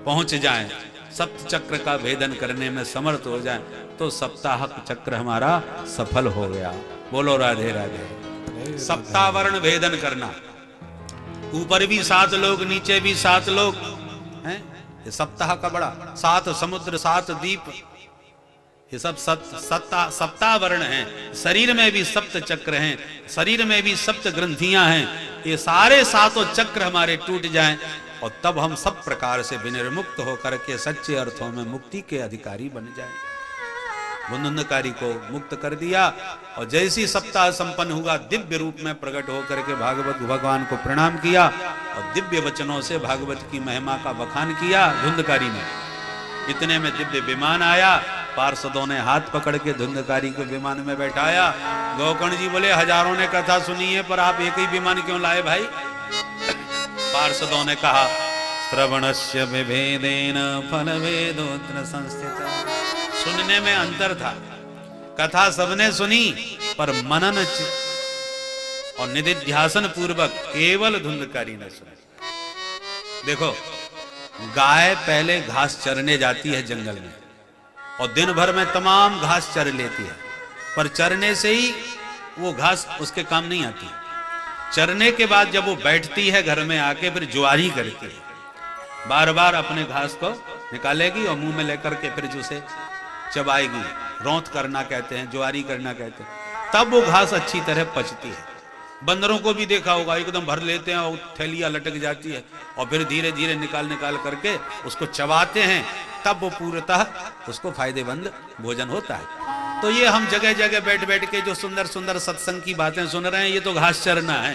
पहुंच जाएं, 7 चक्र का भेदन करने में समर्थ हो जाएं, तो सप्ताहक चक्र हमारा सफल हो गया। बोलो राधे राधे। सप्तावरण भेदन करना, ऊपर भी 7 लोग, नीचे भी 7 लोग हैं। ये सप्ताह का बड़ा 7 समुद्र, 7 द्वीप, ये सब सप्तावरण हैं। शरीर में भी 7 चक्र हैं, शरीर में भी 7 ग्रंथियां हैं। ये सारे 7 चक्र हमारे टूट जाएं और तब हम सब प्रकार से विनिर्मुक्त होकर के सच्चे अर्थों में मुक्ति के अधिकारी बन जाएं। धुंधकारी को मुक्त कर दिया और जैसी सप्ताह संपन्न हुआ, दिव्य रूप में प्रकट होकर के भागवत भगवान को प्रणाम किया और दिव्य वचनों से भागवत की महिमा का बखान किया धुंधकारी ने। इतने में दिव्य विमान आया, पार्षदों ने हाथ पकड़ के धुंधकारी को विमान में बैठाया। गोकर्ण जी बोले, हजारों ने कथा सुनी है, पर आप एक ही विमान क्यों लाए भाई? पार्षदों ने कहा, श्रवणस्य विभेदेन फलभेदोऽत्र संस्थितः। सुनने में अंतर था, कथा सबने सुनी, पर मनन और निधिध्यासन पूर्वक केवल धुंधकारी ने सुनी। देखो, गाय पहले घास चरने जाती है जंगल में और दिन भर में तमाम घास चर लेती है, पर चरने से ही वो घास उसके काम नहीं आती। चरने के बाद जब वो बैठती है घर में आके, फिर जुआरी करती है, बार बार अपने घास को निकालेगी और मुंह में लेकर के फिर उसे चबाएगी। रौंथ करना कहते हैं, जुआरी करना कहते हैं, तब वो घास अच्छी तरह पचती है। बंदरों को भी देखा होगा, एकदम भर लेते हैं और थैलियां लटक जाती है और फिर धीरे धीरे निकाल निकाल करके उसको चबाते हैं, तब वो पूर्णतः उसको फायदेमंद भोजन होता है। तो ये हम जगह जगह बैठ बैठ के जो सुंदर सुंदर सत्संग की बातें सुन रहे हैं, ये तो घास चरना है।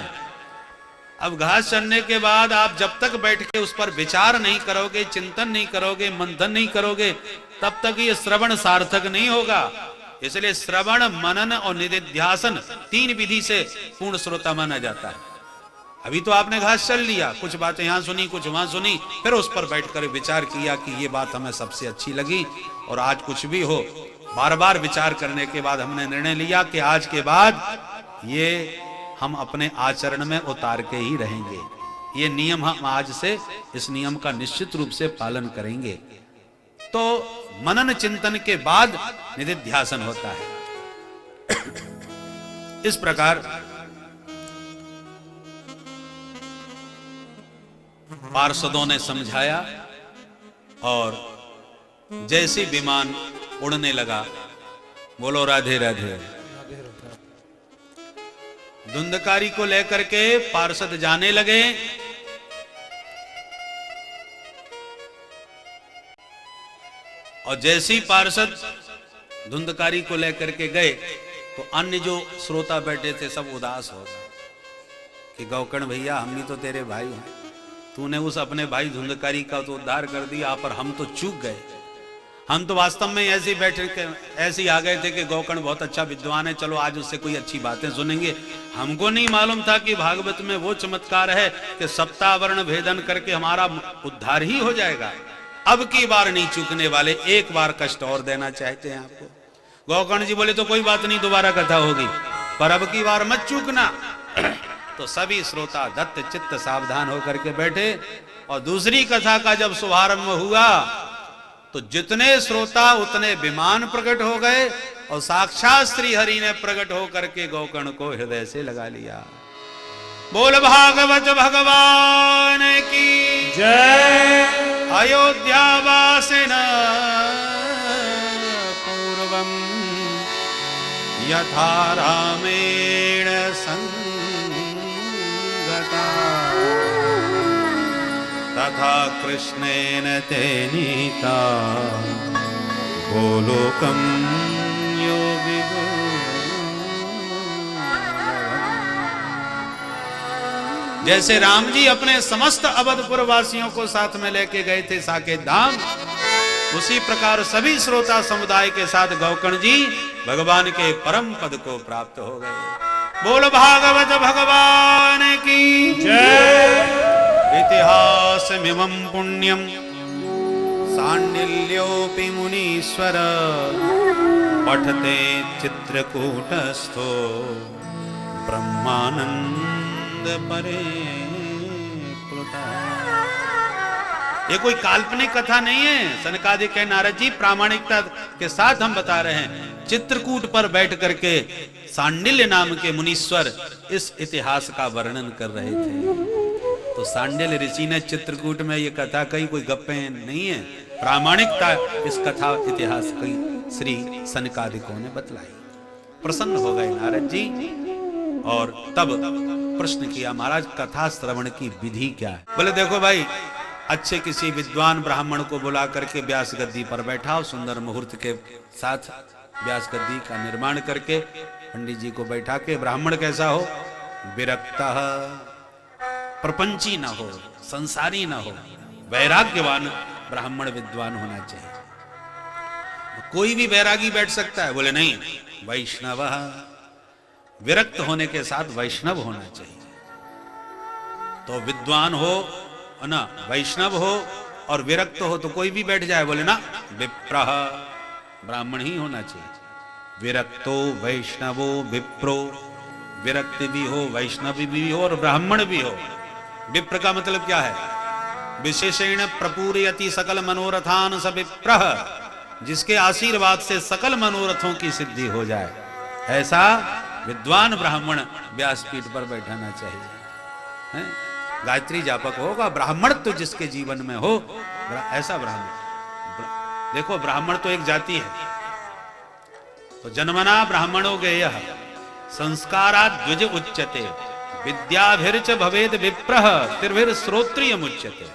अब घास चरने के बाद आप जब तक बैठ के उस पर विचार नहीं करोगे, चिंतन नहीं करोगे, मंथन नहीं करोगे, तब तक ये श्रवण सार्थक नहीं होगा। इसलिए श्रवण, मनन और निधिध्यासन 3 विधि से पूर्ण श्रोता माना जाता है। अभी तो आपने घास चल लिया, कुछ बातें यहां सुनी, कुछ वहां सुनी, फिर उस पर बैठकर विचार किया कि ये बात हमें सबसे अच्छी लगी, और आज कुछ भी हो, बार बार विचार करने के बाद हमने निर्णय लिया कि आज के बाद ये हम अपने आचरण में उतार के ही रहेंगे। ये नियम हम आज से इस नियम का निश्चित रूप से पालन करेंगे। तो मनन चिंतन के बाद निधिध्यासन होता है। इस प्रकार पार्षदों ने समझाया और जैसे विमान उड़ने लगा, बोलो राधे राधे, धुंधकारी को लेकर के पार्षद जाने लगे। और जैसे ही पार्षद धुंधकारी को लेकर के गए तो अन्य जो श्रोता बैठे थे सब उदास हो गए कि गौकर्ण भैया, हम भी तो तेरे भाई हैं, तूने उस अपने भाई धुंधकारी का तो उद्धार कर दिया, पर हम तो चूक गए। हम तो वास्तव में ऐसे ही बैठे के ऐसे ही आ गए थे कि गौकर्ण बहुत अच्छा विद्वान है, चलो आज उससे कोई अच्छी बातें सुनेंगे। हमको नहीं मालूम था कि भागवत में वो चमत्कार है कि सप्तावर्ण भेदन करके हमारा उद्धार ही हो जाएगा। अब की बार नहीं चूकने वाले, एक बार कष्ट और देना चाहते हैं आपको। गौकर्ण जी बोले तो कोई बात नहीं, दोबारा कथा होगी, पर अब की बार मत चूकना। तो सभी श्रोता दत्त चित्त सावधान होकर के बैठे, और दूसरी कथा का जब शुभारंभ हुआ तो जितने श्रोता उतने विमान प्रकट हो गए, और साक्षात श्री हरि ने प्रकट होकर के गौकर्ण को हृदय से लगा लिया। बोल भागवत भगवान की जय। अयोध्या वासिन पूर्वम यथा रामेण संगता तथा कृष्णेन ते नीता गोलोकम योगी। जैसे राम जी अपने समस्त अवधपुर वासियों को साथ में लेके गए थे साकेत धाम, उसी प्रकार सभी श्रोता समुदाय के साथ गौकर्ण जी भगवान के परम पद को प्राप्त हो गए। बोल भागवत भगवान की जय। इतिहास मिमं पुण्यम सांडिल्योऽपि मुनीश्वर पठते चित्रकूटस्थो ब्रह्मानंद परे प्लुता। ये कोई काल्पनिक कथा नहीं है, सनकादिक के नारद जी प्रामाणिकता के साथ हम बता रहे हैं। चित्रकूट पर बैठ करके सांडिल्य नाम के मुनीश्वर इस इतिहास का वर्णन कर रहे थे। तो सांडिल्य ऋषि ने चित्रकूट में ये कथा कही, कोई गप्पे नहीं है, प्रामाणिकता इस कथा इतिहास की श्री सनकादिकों ने बतलाई। प्रसन्न हो गए नारद जी और तब प्रश्न किया, महाराज कथा श्रवण की विधि क्या है? बोले देखो भाई, अच्छे किसी विद्वान ब्राह्मण को बुला करके व्यास गद्दी पर बैठाओ, सुंदर मुहूर्त के साथ व्यास गद्दी का निर्माण करके पंडित जी को बैठा के, ब्राह्मण कैसा हो? विरक्ता, प्रपंची ना हो, संसारी ना हो, वैराग्यवान ब्राह्मण विद्वान होना चाहिए। कोई भी वैरागी बैठ सकता है? बोले नहीं, वैष्णव, विरक्त होने के साथ वैष्णव होना चाहिए। तो विद्वान हो ना, वैष्णव हो और विरक्त हो तो कोई भी बैठ जाए? बोले ना, विप्रः, ब्राह्मण ही होना चाहिए। विरक्तो वैष्णवो विप्रो, विरक्त भी हो, वैष्णव भी हो और ब्राह्मण भी हो। विप्र का मतलब क्या है? विशेषेण प्रपूरयति सकल मनोरथान स विप्रः, जिसके आशीर्वाद से सकल मनोरथों की सिद्धि हो जाए, ऐसा विद्वान ब्राह्मण व्यासपीठ पर बैठाना चाहिए। है? गायत्री जापक होगा, ब्राह्मण तो जिसके जीवन में हो, ऐसा ब्राह्मण। देखो ब्राह्मण तो एक जाति है, तो जन्मना ब्राह्मणो गेयः संस्कारात् द्विज उच्यते विद्याभिर्च भवेद विप्रः तिर्भिर श्रोत्रियम् उच्यते।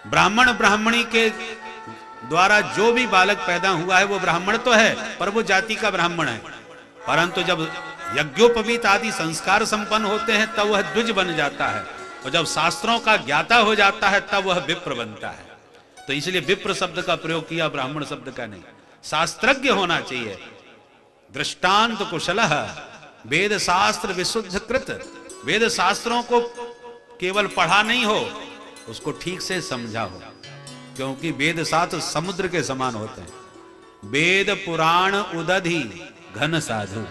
ब्राह्मण ब्राह्मणी के द्वारा जो भी बालक पैदा हुआ है वो ब्राह्मण तो है, पर वो जाति का ब्राह्मण है। परंतु जब यज्ञोपवीत आदि संस्कार संपन्न होते हैं तब वह द्विज बन जाता है, और जब शास्त्रों का ज्ञाता हो जाता है तब वह विप्र बनता है। तो इसलिए विप्र शब्द का प्रयोग किया, ब्राह्मण शब्द का नहीं। शास्त्रज्ञ होना चाहिए, दृष्टांत कुशलः, वेद शास्त्र विशुद्ध कृत। वेद शास्त्रों को केवल पढ़ा नहीं हो, उसको ठीक से समझा हो, क्योंकि वेद शास्त्र समुद्र के समान होते हैं। वेद पुराण उदधि घन साधु।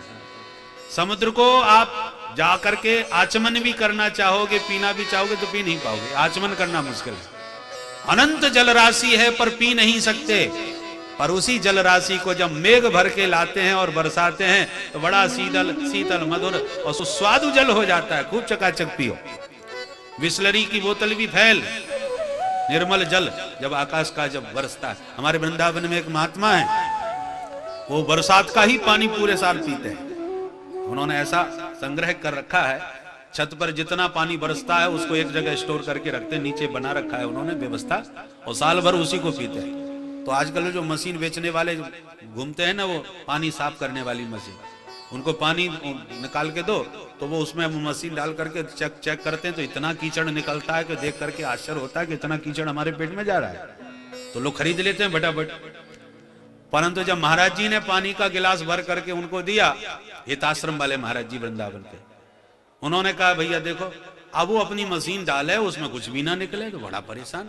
समुद्र को आप जा करके आचमन भी करना चाहोगे, पीना भी चाहोगे तो पी नहीं पाओगे, आचमन करना मुश्किल है। अनंत जल राशि है पर पी नहीं सकते। पर उसी जल राशि को जब मेघ भर के लाते हैं और बरसाते हैं तो बड़ा शीतल शीतल मधुर और सुस्वादु जल हो जाता है। खूब चकाचक पियो। बिस्लरी की बोतल भी फैल, निर्मल जल जब आकाश का जब बरसता है। हमारे वृंदावन में एक महात्मा है, वो बरसात का ही पानी पूरे साल पीते हैं। उन्होंने ऐसा संग्रह कर रखा है, छत पर जितना पानी बरसता है उसको एक जगह स्टोर करके रखते हैं, नीचे बना रखा है उन्होंने व्यवस्था, और साल भर उसी को पीते हैं। तो आजकल जो मशीन बेचने वाले घूमते हैं ना, वो पानी साफ करने वाली मशीन, उनको पानी निकाल के दो तो वो उसमें मशीन डाल करके चेक करते हैं, तो इतना कीचड़ निकलता है कि देख करके आश्चर्य होता है कि इतना कीचड़ हमारे पेट में जा रहा है। तो लोग खरीद लेते हैं फटाफट। परंतु जब महाराज जी ने पानी का गिलास भर करके उनको दिया, हिताश्रम वाले महाराज जी वृंदावन के, उन्होंने कहा भैया देखो, अब वो अपनी मशीन डाले उसमें कुछ भी ना निकले, तो बड़ा परेशान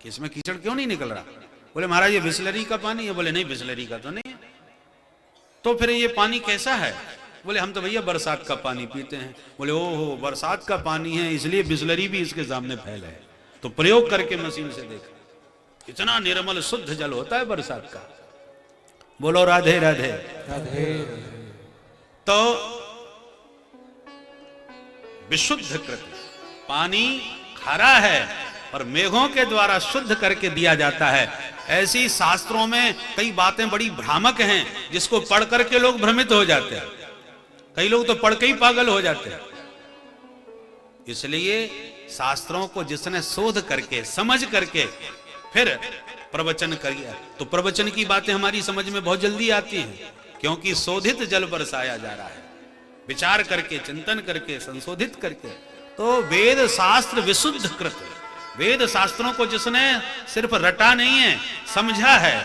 कि इसमें कीचड़ क्यों नहीं निकल रहा। बोले महाराज ये बिस्लरी का पानी है। बोले नहीं बिस्लरी का तो नहीं है। तो फिर ये पानी कैसा है? बोले हम तो भैया बरसात का पानी पीते हैं। बोले ओहो बरसात का पानी है इसलिए बिस्लरी भी इसके सामने फैल है। तो प्रयोग करके मशीन से देखा, इतना निर्मल शुद्ध जल होता है बरसात का। बोलो राधे राधे राधे। तो विशुद्ध कृत पानी खारा है और मेघों के द्वारा शुद्ध करके दिया जाता है। ऐसी शास्त्रों में कई बातें बड़ी भ्रामक हैं जिसको पढ़ करके लोग भ्रमित हो जाते हैं। कई लोग तो पढ़ के ही पागल हो जाते हैं। इसलिए शास्त्रों को जिसने शोध करके समझ करके फिर प्रवचन किया, तो प्रवचन की बातें हमारी समझ में बहुत जल्दी आती हैं, क्योंकि शोधित जल बरसाया जा रहा है, विचार करके चिंतन करके संशोधित करके। तो वेद शास्त्र विशुद्ध कृत, वेद शास्त्रों को जिसने सिर्फ रटा नहीं है समझा है,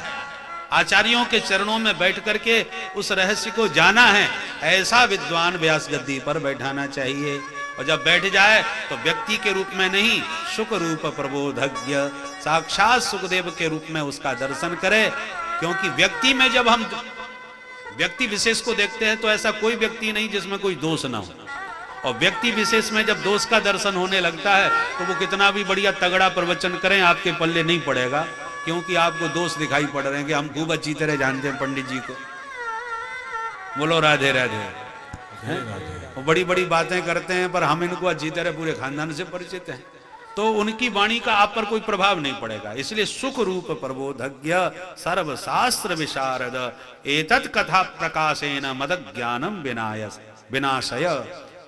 आचार्यों के चरणों में बैठ करके उस रहस्य को जाना है, ऐसा विद्वान व्यास गद्दी पर बैठाना चाहिए। और जब बैठ जाए तो व्यक्ति के रूप में नहीं, सुख रूप प्रबोधज्ञ साक्षात सुखदेव के रूप में उसका दर्शन करे। क्योंकि व्यक्ति में जब हम व्यक्ति विशेष को देखते हैं तो ऐसा कोई व्यक्ति नहीं जिसमें कोई दोष ना हो, और व्यक्ति विशेष में जब दोष का दर्शन होने लगता है तो वो कितना भी बढ़िया तगड़ा प्रवचन करें आपके पल्ले नहीं पड़ेगा, क्योंकि आपको दोष दिखाई पड़ रहे हैं कि हम खूब अच्छी तरह जानते हैं पंडित जी को। बोलो राधे राधे। वो बड़ी बड़ी बातें करते हैं पर हम इनको अच्छी तरह पूरे खानदान से परिचित हैं, तो उनकी वाणी का आप पर कोई प्रभाव नहीं पड़ेगा। इसलिए सुख रूप प्रबोधज्ञ सर्व शास्त्र विशारद एतत् कथा प्रकाशेन मद ज्ञानम विनाशय।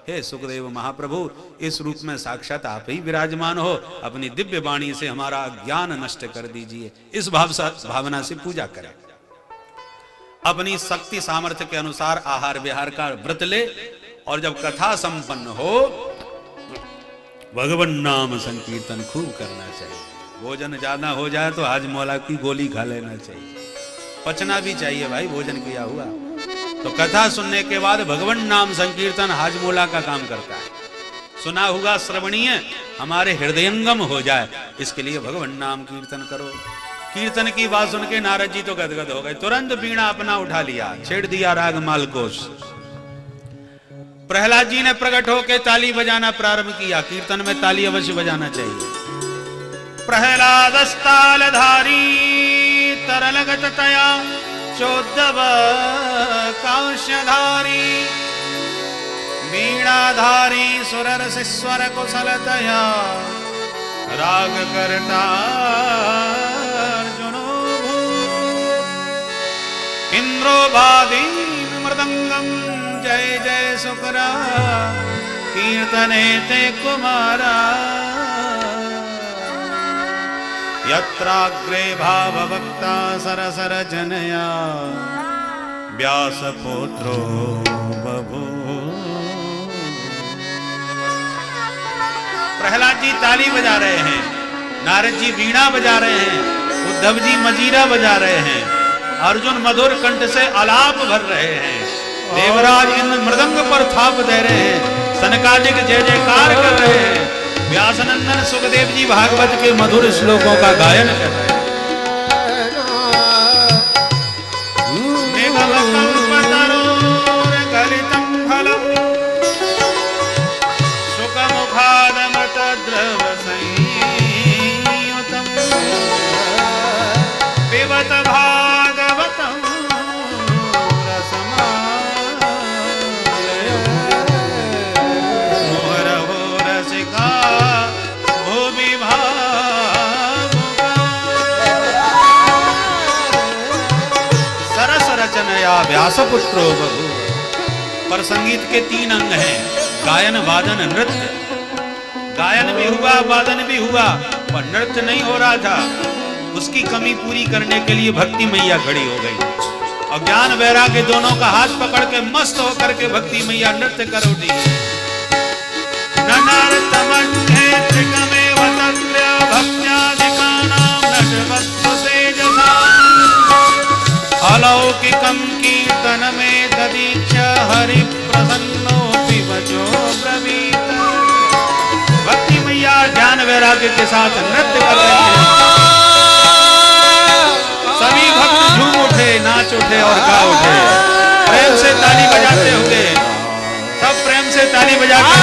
हे सुखदेव महाप्रभु, इस रूप में साक्षात आप ही विराजमान हो, अपनी दिव्य वाणी से हमारा ज्ञान नष्ट कर दीजिए। इस भावना से पूजा करें। अपनी शक्ति सामर्थ्य के अनुसार आहार विहार का व्रत ले, और जब कथा संपन्न हो भगवान नाम संकीर्तन खूब करना चाहिए। भोजन ज्यादा हो जाए तो हाजमोला की गोली खा लेना चाहिए, पचना भी चाहिए भाई भोजन किया हुआ। तो कथा सुनने के बाद भगवान नाम संकीर्तन हाजमोला का काम करता है। सुना हुआ श्रवणीय हमारे हृदयंगम हो जाए, इसके लिए भगवान नाम कीर्तन करो। कीर्तन की बात सुन के नारद जी तो गदगद हो गए, तुरंत बीणा अपना उठा लिया, छेड़ दिया राग मालकोश। प्रहलाद जी ने प्रकट होकर ताली बजाना प्रारंभ किया। कीर्तन में ताली अवश्य बजाना चाहिए। प्रहलादस्तालधारी सरलगत तया चोद्धव कांस्यधारी वीणाधारी सुररसिस्वर कुशलतया राग करता अर्जुनो इंद्रो भादी मृदंगम जय जय सुकरा कीर्तने ते कुमारा यत्राग्रे भावभक्ता सरसर जनया व्यासपुत्रो बभू। प्रहलाद जी ताली बजा रहे हैं, नारद जी वीणा बजा रहे हैं, उद्धव जी मजीरा बजा रहे हैं, अर्जुन मधुर कंठ से आलाप भर रहे हैं, देवराज इंद्र मृदंग पर थाप दे रहे हैं, सनकादिक जय जयकार कर रहे हैं, व्यासनंदन सुखदेव जी भागवत के मधुर श्लोकों का गायन कर रहे हैं। व्यासपुत्रो बभू। पर संगीत के 3 अंग हैं, गायन वादन नृत्य। गायन भी हुआ, वादन भी हुआ, पर नृत्य नहीं हो रहा था। उसकी कमी पूरी करने के लिए भक्ति मैया खड़ी हो गई और ज्ञान वैराग्य दोनों का हाथ पकड़ के मस्त होकर के भक्ति मैया नृत्य कर उठी। अलौकिकं कीर्तन में ददीच्य हरि प्रसन्नोऽपि वचो ब्रवीत। भक्ति मैया ज्ञान वैराग्य के साथ नृत्य कर रही है। सभी भक्त झूम उठे, नाच उठे और गा उठे, प्रेम से ताली बजाते हुए। सब प्रेम से ताली बजा के